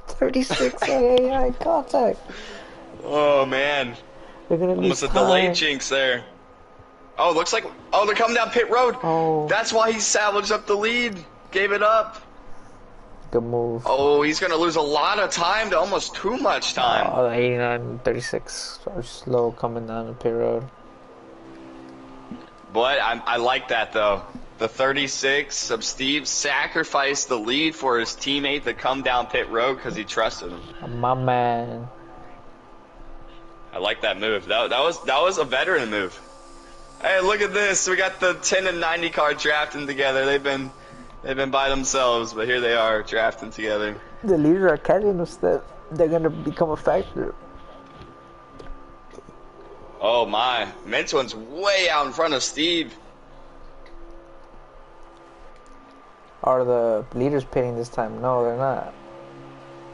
[SPEAKER 2] 36 AI contact.
[SPEAKER 1] Oh, man.
[SPEAKER 2] They're gonna
[SPEAKER 1] almost a delayed jinx there. Oh, looks like... Oh, they're coming down pit road.
[SPEAKER 2] Oh.
[SPEAKER 1] That's why he salvaged up the lead. Gave it up.
[SPEAKER 2] Good move.
[SPEAKER 1] Oh, he's going to lose a lot of time to almost too much time.
[SPEAKER 2] Oh, 89, 36 are slow coming down the pit road.
[SPEAKER 1] But I like that, though. the 36 of Steve sacrificed the lead for his teammate to come down pit road because he trusted him.
[SPEAKER 2] My man.
[SPEAKER 1] I like that move. That was a veteran move. Hey, look at this. We got the 10 and 90 car drafting together. They've been by themselves, but here they are drafting together.
[SPEAKER 2] The leaders are catching us that they're gonna become a factor.
[SPEAKER 1] Oh my, Mentoin's way out in front of Steve.
[SPEAKER 2] Are the leaders pitting this time? No, they're not.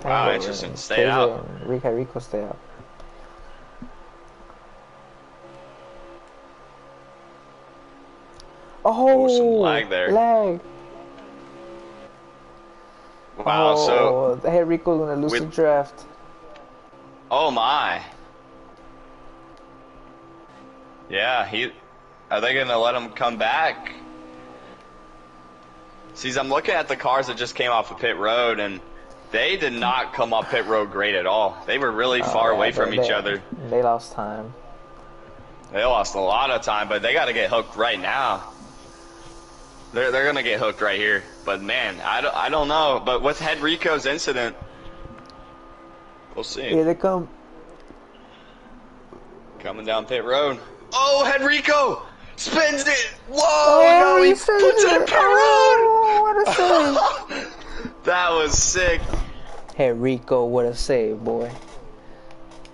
[SPEAKER 1] Wow, interesting. Stay out.
[SPEAKER 2] Rico stay out. Oh,
[SPEAKER 1] ooh, some lag there.
[SPEAKER 2] Lag.
[SPEAKER 1] Wow, so
[SPEAKER 2] hey, Rico's gonna lose the draft.
[SPEAKER 1] Oh my. Yeah, are they gonna let him come back? See, I'm looking at the cars that just came off of pit road, and they did not come up pit road great at all. They were really far away from each other.
[SPEAKER 2] They lost time.
[SPEAKER 1] They lost a lot of time, but they got to get hooked right now. They're gonna get hooked right here. But man, I don't know. But with Henrico's incident, we'll see.
[SPEAKER 2] Here they come.
[SPEAKER 1] Coming down pit road. Oh, Henrico spins it. Whoa!
[SPEAKER 2] Oh,
[SPEAKER 1] no, he
[SPEAKER 2] puts
[SPEAKER 1] it in pit
[SPEAKER 2] road. What a
[SPEAKER 1] save! That was sick.
[SPEAKER 2] Henrico, what a save, boy.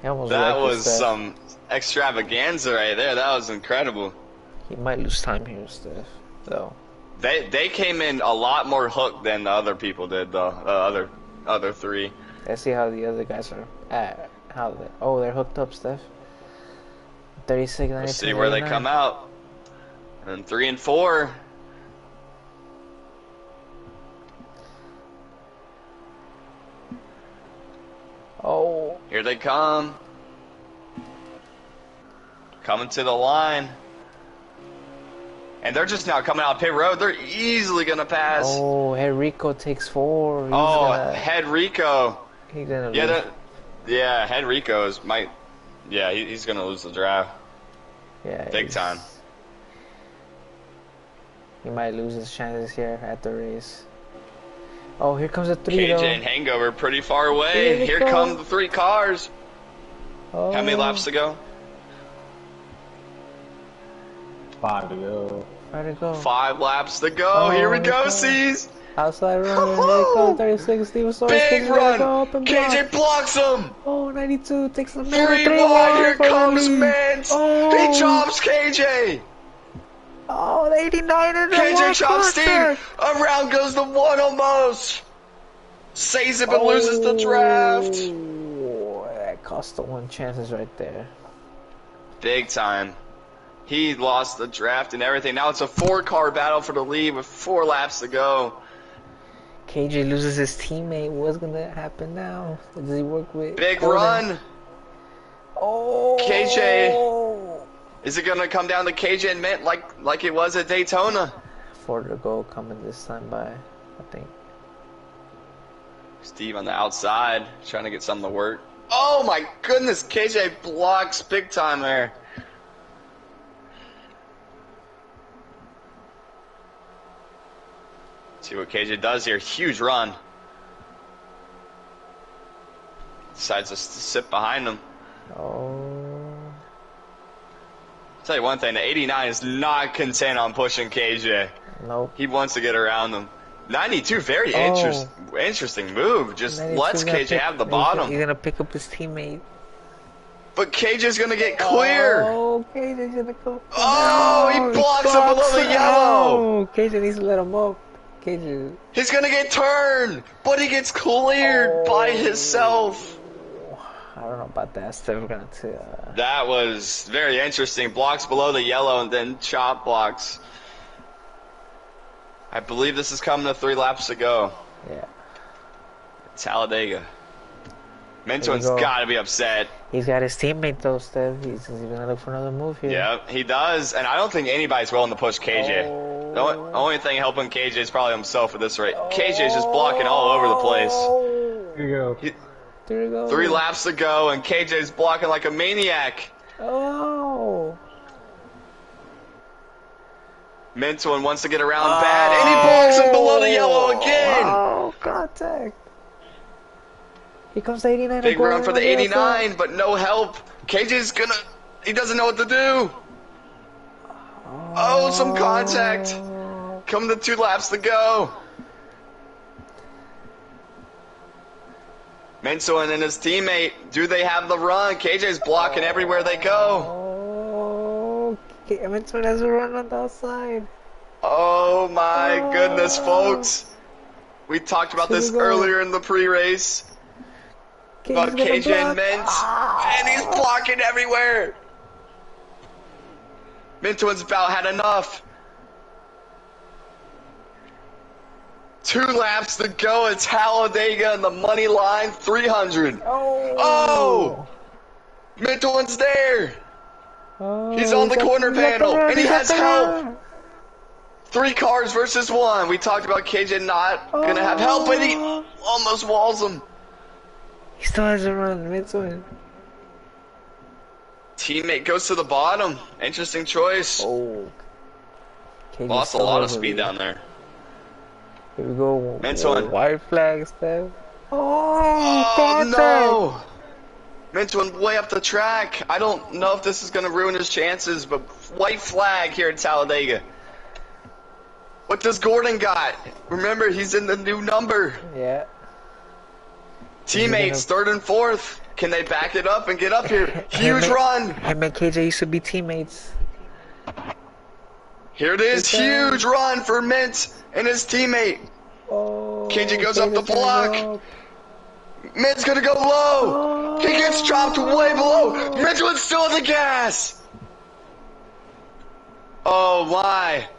[SPEAKER 1] That was some extravaganza right there. That was incredible.
[SPEAKER 2] He might lose time here, Steph. Though.
[SPEAKER 1] They came in a lot more hooked than the other people did, though. The other three.
[SPEAKER 2] Let's see how the other guys are at. They're hooked up, Steph. 36, 92,
[SPEAKER 1] let's see where 89. They come out. And 3 and 4.
[SPEAKER 2] Oh.
[SPEAKER 1] Here they come. Coming to the line. And they're just now coming out pit road. They're easily going to pass.
[SPEAKER 2] Oh, Henrico takes 4.
[SPEAKER 1] Henrico.
[SPEAKER 2] He's going to lose.
[SPEAKER 1] Yeah, Henrico he's going to lose the draft.
[SPEAKER 2] Yeah,
[SPEAKER 1] big time.
[SPEAKER 2] He might lose his chances here at the race. Oh, here comes the 3
[SPEAKER 1] KJ
[SPEAKER 2] though.
[SPEAKER 1] and Hangover pretty far away. Here come the 3 cars.
[SPEAKER 2] Oh.
[SPEAKER 1] How many laps to go?
[SPEAKER 3] 5 to go.
[SPEAKER 1] 5 laps to go. Here we go, C's.
[SPEAKER 2] Outside run. Here it comes. 36. Steven Soares.
[SPEAKER 1] Big run. KJ blocks him.
[SPEAKER 2] Oh, 92 takes the
[SPEAKER 1] 3 wide. Here comes Mance. He chops KJ.
[SPEAKER 2] Oh, the 89 and the
[SPEAKER 1] KJ chops Steve. Around goes the 1 almost. Saves it but loses the draft.
[SPEAKER 2] That cost the 1 chances right there.
[SPEAKER 1] Big time. He lost the draft and everything. Now it's a 4-car battle for the lead with 4 laps to go.
[SPEAKER 2] KJ loses his teammate. What's gonna happen now? Does he work with?
[SPEAKER 1] Big run.
[SPEAKER 2] Oh.
[SPEAKER 1] KJ. Is it gonna come down to KJ and Mint like it was at Daytona?
[SPEAKER 2] 4 to go coming this time by, I think.
[SPEAKER 1] Steve on the outside trying to get something to work. Oh my goodness, KJ blocks big time there. See what KJ does here. Huge run. Decides to sit behind him.
[SPEAKER 2] Oh.
[SPEAKER 1] I'll tell you one thing, the 89 is not content on pushing KJ.
[SPEAKER 2] Nope.
[SPEAKER 1] He wants to get around him. 92, very interesting move. Just lets KJ have the bottom.
[SPEAKER 2] He's gonna pick up his teammate.
[SPEAKER 1] But KJ's gonna get clear.
[SPEAKER 2] Oh, KJ's gonna go.
[SPEAKER 1] Oh, he blocks him below the yellow.
[SPEAKER 2] Oh, KJ needs to let him up. KJ.
[SPEAKER 1] He's gonna get turned, but he gets cleared by himself.
[SPEAKER 2] I don't know about that. Still gonna.
[SPEAKER 1] That was very interesting. Blocks below the yellow and then chop blocks. I believe this is coming to 3 laps to go.
[SPEAKER 2] Yeah.
[SPEAKER 1] Talladega. Mentoin's got to be upset.
[SPEAKER 2] He's got his teammate though, Steph. He's gonna look for another move here.
[SPEAKER 1] Yeah, he does, and I don't think anybody's willing to push KJ.
[SPEAKER 2] Oh.
[SPEAKER 1] The only thing helping KJ is probably himself at this rate. KJ's just blocking all over the place.
[SPEAKER 3] Here you go.
[SPEAKER 2] There you go.
[SPEAKER 1] 3 laps to go, and KJ's blocking like a maniac.
[SPEAKER 2] Oh.
[SPEAKER 1] Minton wants to get around bad, and he blocks him below the yellow again.
[SPEAKER 2] Oh, contact. Here comes the 89.
[SPEAKER 1] Big run for the 89, but no help. KJ's gonna... He doesn't know what to do. Oh, some contact. Come to 2 laps to go. Minton and his teammate, do they have the run? KJ's blocking everywhere they go.
[SPEAKER 2] Oh, Minton has a run on the outside.
[SPEAKER 1] Oh my goodness, folks. We talked about this earlier in the pre-race. About KJ and Mint. And he's blocking everywhere. Minton's about had enough. 2 laps to go at Talladega and the money line 300. Oh! Minton's there. He's on the corner panel and he has help. 3 cars versus 1. We talked about KJ not gonna have help, but he almost walls him.
[SPEAKER 2] He still has a run, Minton.
[SPEAKER 1] Teammate goes to the bottom. Interesting choice.
[SPEAKER 2] Oh.
[SPEAKER 1] Lost a lot of speed down there.
[SPEAKER 2] Here we go.
[SPEAKER 1] Minton.
[SPEAKER 2] White flag, Steph. Oh,
[SPEAKER 1] no! Minton way up the track. I don't know if this is gonna ruin his chances, but white flag here at Talladega. What does Gordon got? Remember, he's in the new number.
[SPEAKER 2] Yeah.
[SPEAKER 1] Teammates, 3rd and 4th. Can they back it up and get up here? Huge run.
[SPEAKER 2] Him and KJ used to be teammates.
[SPEAKER 1] Here it is. Huge run for Mint and his teammate.
[SPEAKER 2] Oh,
[SPEAKER 1] KJ goes up the block. Mint's gonna go low. He gets dropped way below. Minton's still on the gas. Oh my.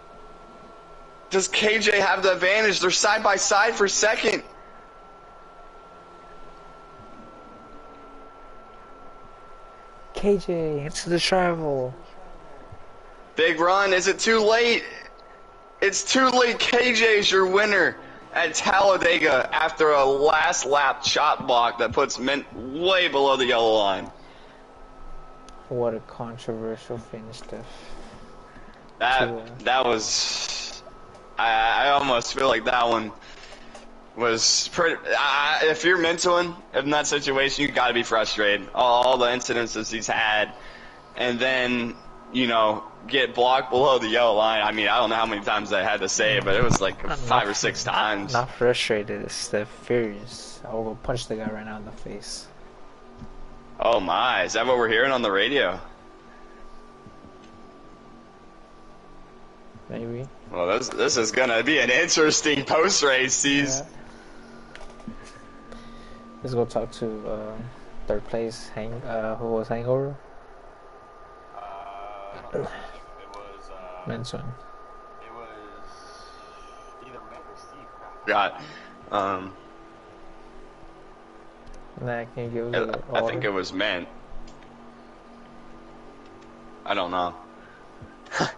[SPEAKER 1] Does KJ have the advantage? They're side by side for 2nd.
[SPEAKER 2] KJ into the travel.
[SPEAKER 1] Big run. Is it too late? It's too late. KJ's your winner at Talladega after a last lap shot block that puts Mint way below the yellow line.
[SPEAKER 2] What a controversial finish, Steph.
[SPEAKER 1] That was... I almost feel like that one was pretty... if you're Minton in that situation, you got to be frustrated. All the incidences he's had, and then, you know, get blocked below the yellow line. I mean, I don't know how many times I had to say it, but it was like 5 or 6 times.
[SPEAKER 2] Not frustrated, it's Steph furious. I'll go punch the guy right now in the face.
[SPEAKER 1] Oh my, is that what we're hearing on the radio?
[SPEAKER 2] Maybe.
[SPEAKER 1] Well, this is gonna be an interesting post-race.
[SPEAKER 2] Yeah. Let's go talk to 3rd place. Who was Hangover?
[SPEAKER 1] It was
[SPEAKER 2] Minton.
[SPEAKER 1] It was either Mint or Steve. Got.
[SPEAKER 2] Nah, can you give it
[SPEAKER 1] I think it was Mint. I don't know. I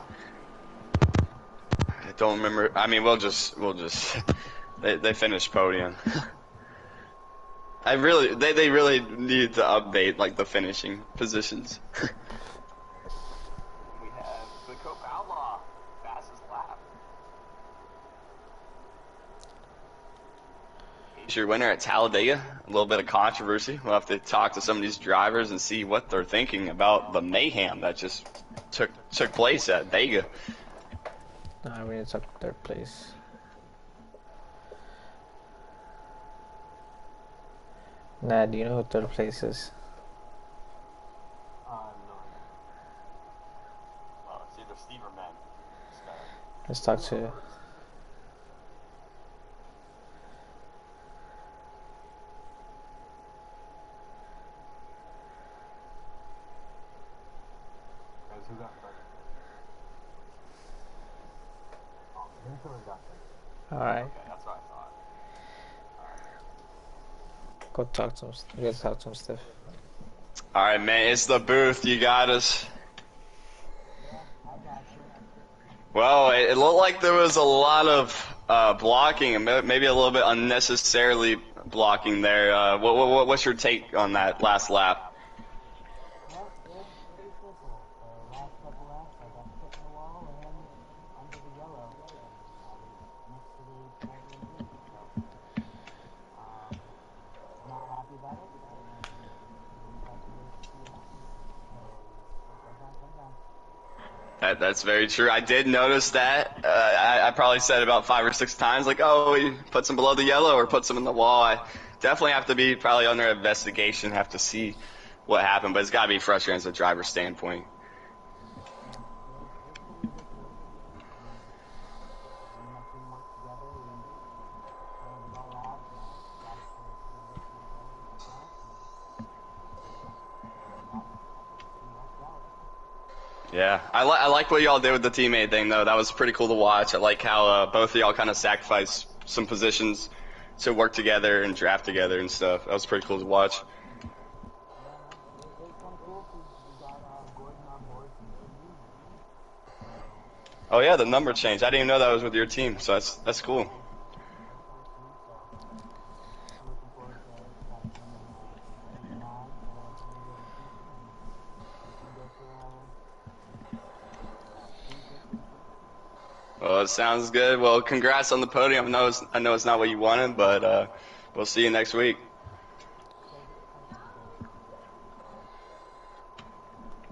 [SPEAKER 1] don't remember. I mean, we'll just. They finished podium. They really need to update like the finishing positions. We have the Cope Outlaw fastest lap. He's your winner at Talladega. A little bit of controversy. We'll have to talk to some of these drivers and see what they're thinking about the mayhem that just took place at Vega.
[SPEAKER 2] Nah, we need to talk 3rd place. Nah, do you know who 3rd place is?
[SPEAKER 1] No. Well, it's either Steve or Matt.
[SPEAKER 2] Let's talk to...
[SPEAKER 1] Who got first?
[SPEAKER 2] Alright.
[SPEAKER 1] Okay, that's what I thought.
[SPEAKER 2] Go talk to him. You guys talk to him, Steph.
[SPEAKER 1] Alright, man, it's the booth. You got us. Well, it looked like there was a lot of blocking, and maybe a little bit unnecessarily blocking there. What's your take on that last lap? That's very true. I did notice that. I probably said about 5 or 6 times, like, oh, he puts them below the yellow or puts them in the wall. I definitely have to be probably under investigation, have to see what happened, but it's got to be frustrating as a driver's standpoint. Yeah, I like what y'all did with the teammate thing, though. That was pretty cool to watch. I like how both of y'all kind of sacrificed some positions to work together and draft together and stuff. That was pretty cool to watch. Oh yeah, the number change. I didn't even know that was with your team, so that's cool. Well, it sounds good. Well, congrats on the podium. I know it's not what you wanted, but we'll see you next week.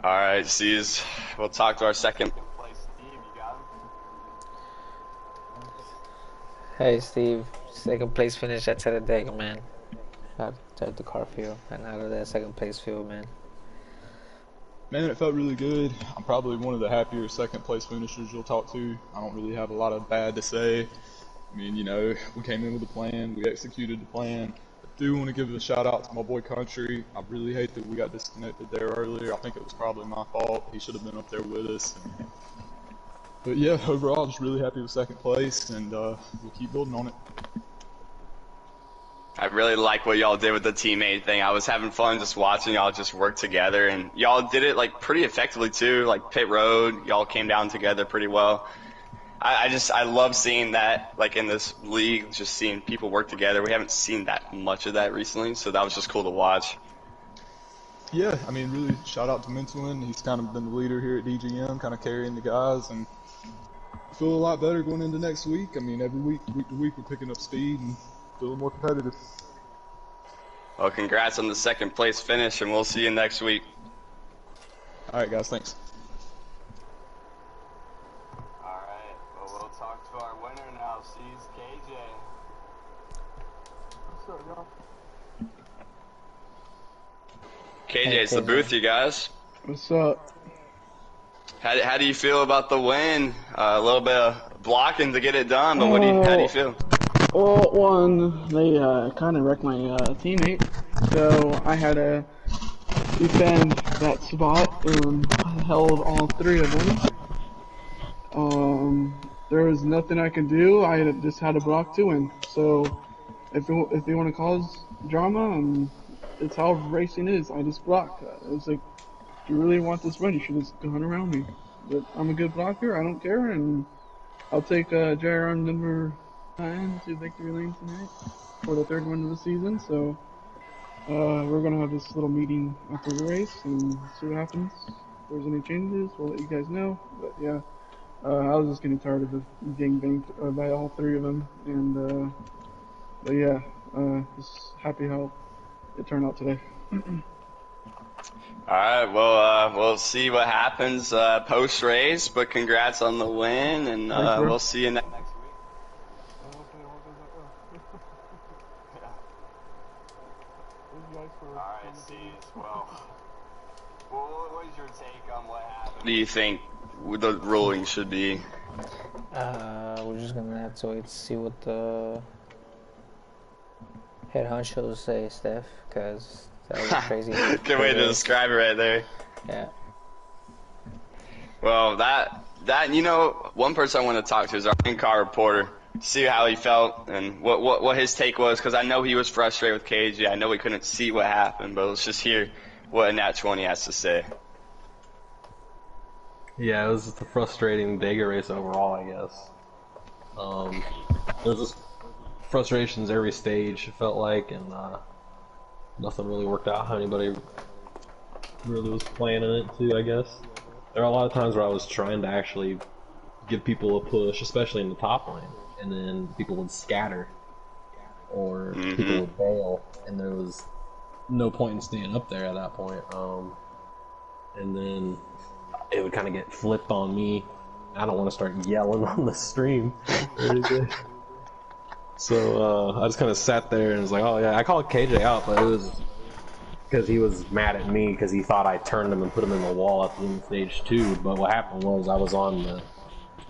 [SPEAKER 1] All right, see you. We'll talk to our second place Steve. You got him?
[SPEAKER 2] Hey Steve, second place finish at Talladega, man. Outside the car field and out of that second place field, man.
[SPEAKER 4] Man, it felt really good. I'm probably one of the happier second place finishers you'll talk to. I don't really have a lot of bad to say. I mean, you know, we came in with a plan, we executed the plan. I do want to give a shout out to my boy Country. I really hate that we got disconnected there earlier. I think it was probably my fault. He should have been up there with us. But yeah, overall, I'm just really happy with second place, and we'll keep building on it.
[SPEAKER 1] I really like what y'all did with the teammate thing. I was having fun just watching y'all just work together, and y'all did it like pretty effectively too. Like pit road, y'all came down together pretty well. I love seeing that, like in this league, just seeing people work together. We haven't seen that much of that recently, so that was just cool to watch.
[SPEAKER 4] Yeah, I mean, really shout out to Mentolin. He's kind of been the leader here at DGM, kind of carrying the guys, and I feel a lot better going into next week. I mean, every week to week, we're picking up speed and feeling more competitive.
[SPEAKER 1] Well, congrats on the second place finish, and we'll see you next week.
[SPEAKER 4] All right, guys, thanks.
[SPEAKER 1] All right, well, we'll talk to our winner now. She's KJ.
[SPEAKER 5] What's up, y'all?
[SPEAKER 1] KJ, it's the booth, you guys.
[SPEAKER 5] What's up?
[SPEAKER 1] How do you feel about the win? A little bit of blocking to get it done, but how do you feel?
[SPEAKER 5] Well, one, they kind of wrecked my teammate, so I had to defend that spot and I held all 3 of them. There was nothing I could do. I just had to block to win. So if they want to cause drama, it's how racing is. I just block. It was like, if you really want this win, you should just gone around me. But I'm a good blocker. I don't care, and I'll take JR on number 9 to victory lane tonight for the 3rd win of the season. So we're gonna have this little meeting after the race and see what happens. If there's any changes, we'll let you guys know. But yeah, I was just getting tired of getting banged by all 3 of them, and but yeah, just happy how it turned out today.
[SPEAKER 1] All right, well, we'll see what happens post race, but congrats on the win, and we'll see you next week. All right, Steve. Well, what is your take on what happened? What do you think the ruling should be?
[SPEAKER 2] We're just gonna have to wait to see what the head honchos say, Steph, because that was crazy.
[SPEAKER 1] Good way to describe it right there.
[SPEAKER 2] Yeah.
[SPEAKER 1] Well, that you know, one person I want to talk to is our in-car reporter. See how he felt and what his take was, because I know he was frustrated with KJ. I know we couldn't see what happened, but let's just hear what a Nat 20 has to say.
[SPEAKER 3] Yeah, it was just a frustrating Dega race overall, I guess. There was just frustrations every stage, it felt like, and nothing really worked out how anybody really was playing in it too, I guess. There are a lot of times where I was trying to actually give people a push, especially in the top lane, and then people would scatter, or people would bail, and there was no point in staying up there at that point. And then it would kind of get flipped on me. I don't want to start yelling on the stream or anything. So I just kind of sat there and was like, oh yeah, I called KJ out, but it was because he was mad at me because he thought I turned him and put him in the wall at the end of stage 2. But what happened was I was on the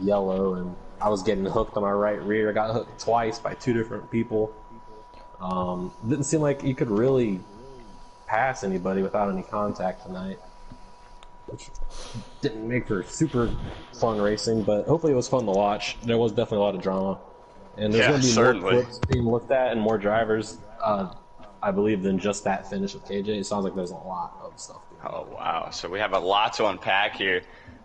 [SPEAKER 3] yellow and I was getting hooked on my right rear. I got hooked twice by 2 different people. Didn't seem like you could really pass anybody without any contact tonight, which didn't make for super fun racing, but hopefully it was fun to watch. There was definitely a lot of drama, and there's going to be
[SPEAKER 1] certainly
[SPEAKER 3] more clips being looked at and more drivers, I believe, than just that finish with KJ. It sounds like there's a lot of stuff going on.
[SPEAKER 1] Oh, wow. So we have a lot to unpack here.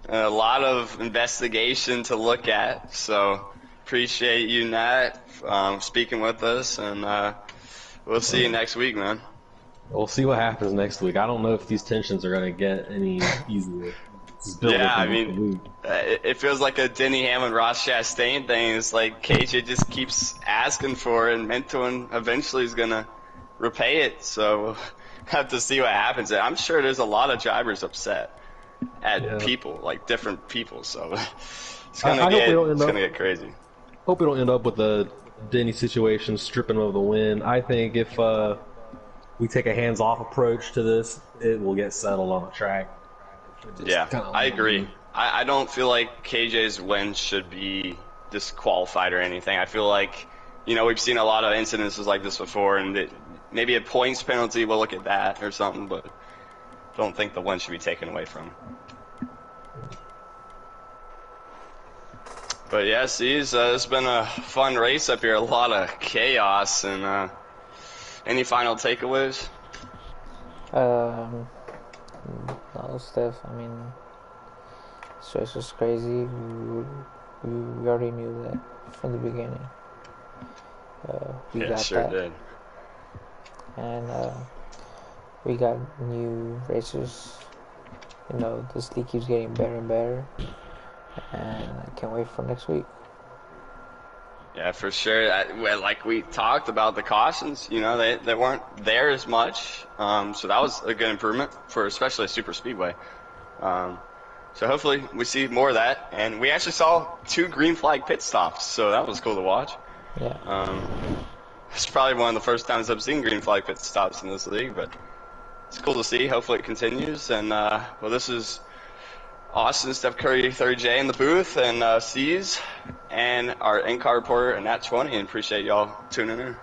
[SPEAKER 1] A lot of investigation to look at. So appreciate you, Nat, speaking with us, and we'll see you next week, man.
[SPEAKER 3] We'll see what happens next week. I don't know if these tensions are going to get any easier.
[SPEAKER 1] Yeah, I mean, it feels like a Denny Hamlin, Ross Chastain thing. It's like KJ just keeps asking for it, and Minton eventually is going to repay it. So we'll have to see what happens. I'm sure there's a lot of drivers upset at people, like different people. So it's going to get crazy.
[SPEAKER 3] Hope we don't end up with a Denny situation stripping of the win. I think if we take a hands-off approach to this, it will get settled on the track.
[SPEAKER 1] Yeah, I agree. I don't feel like KJ's win should be disqualified or anything. I feel like, we've seen a lot of incidences like this before, and maybe a points penalty, we'll look at that or something, but I don't think the win should be taken away from him. But yeah, it's been a fun race up here, a lot of chaos, and any final takeaways?
[SPEAKER 2] No, Steph. I mean, stress was crazy. We already knew that from the beginning. We got
[SPEAKER 1] sure
[SPEAKER 2] that.
[SPEAKER 1] Did.
[SPEAKER 2] And we got new racers. This league keeps getting better and better. And I can't wait for next week.
[SPEAKER 1] Yeah, for sure. Like we talked about the cautions, they weren't there as much. So that was a good improvement for especially a super speedway. So hopefully we see more of that. And we actually saw 2 green flag pit stops, so that was cool to watch.
[SPEAKER 2] Yeah.
[SPEAKER 1] It's probably one of the first times I've seen green flag pit stops in this league, but it's cool to see. Hopefully it continues. And this is Austin, Steph Curry, 3J in the booth, and C's, and our in-car reporter, Nat 20, and appreciate y'all tuning in.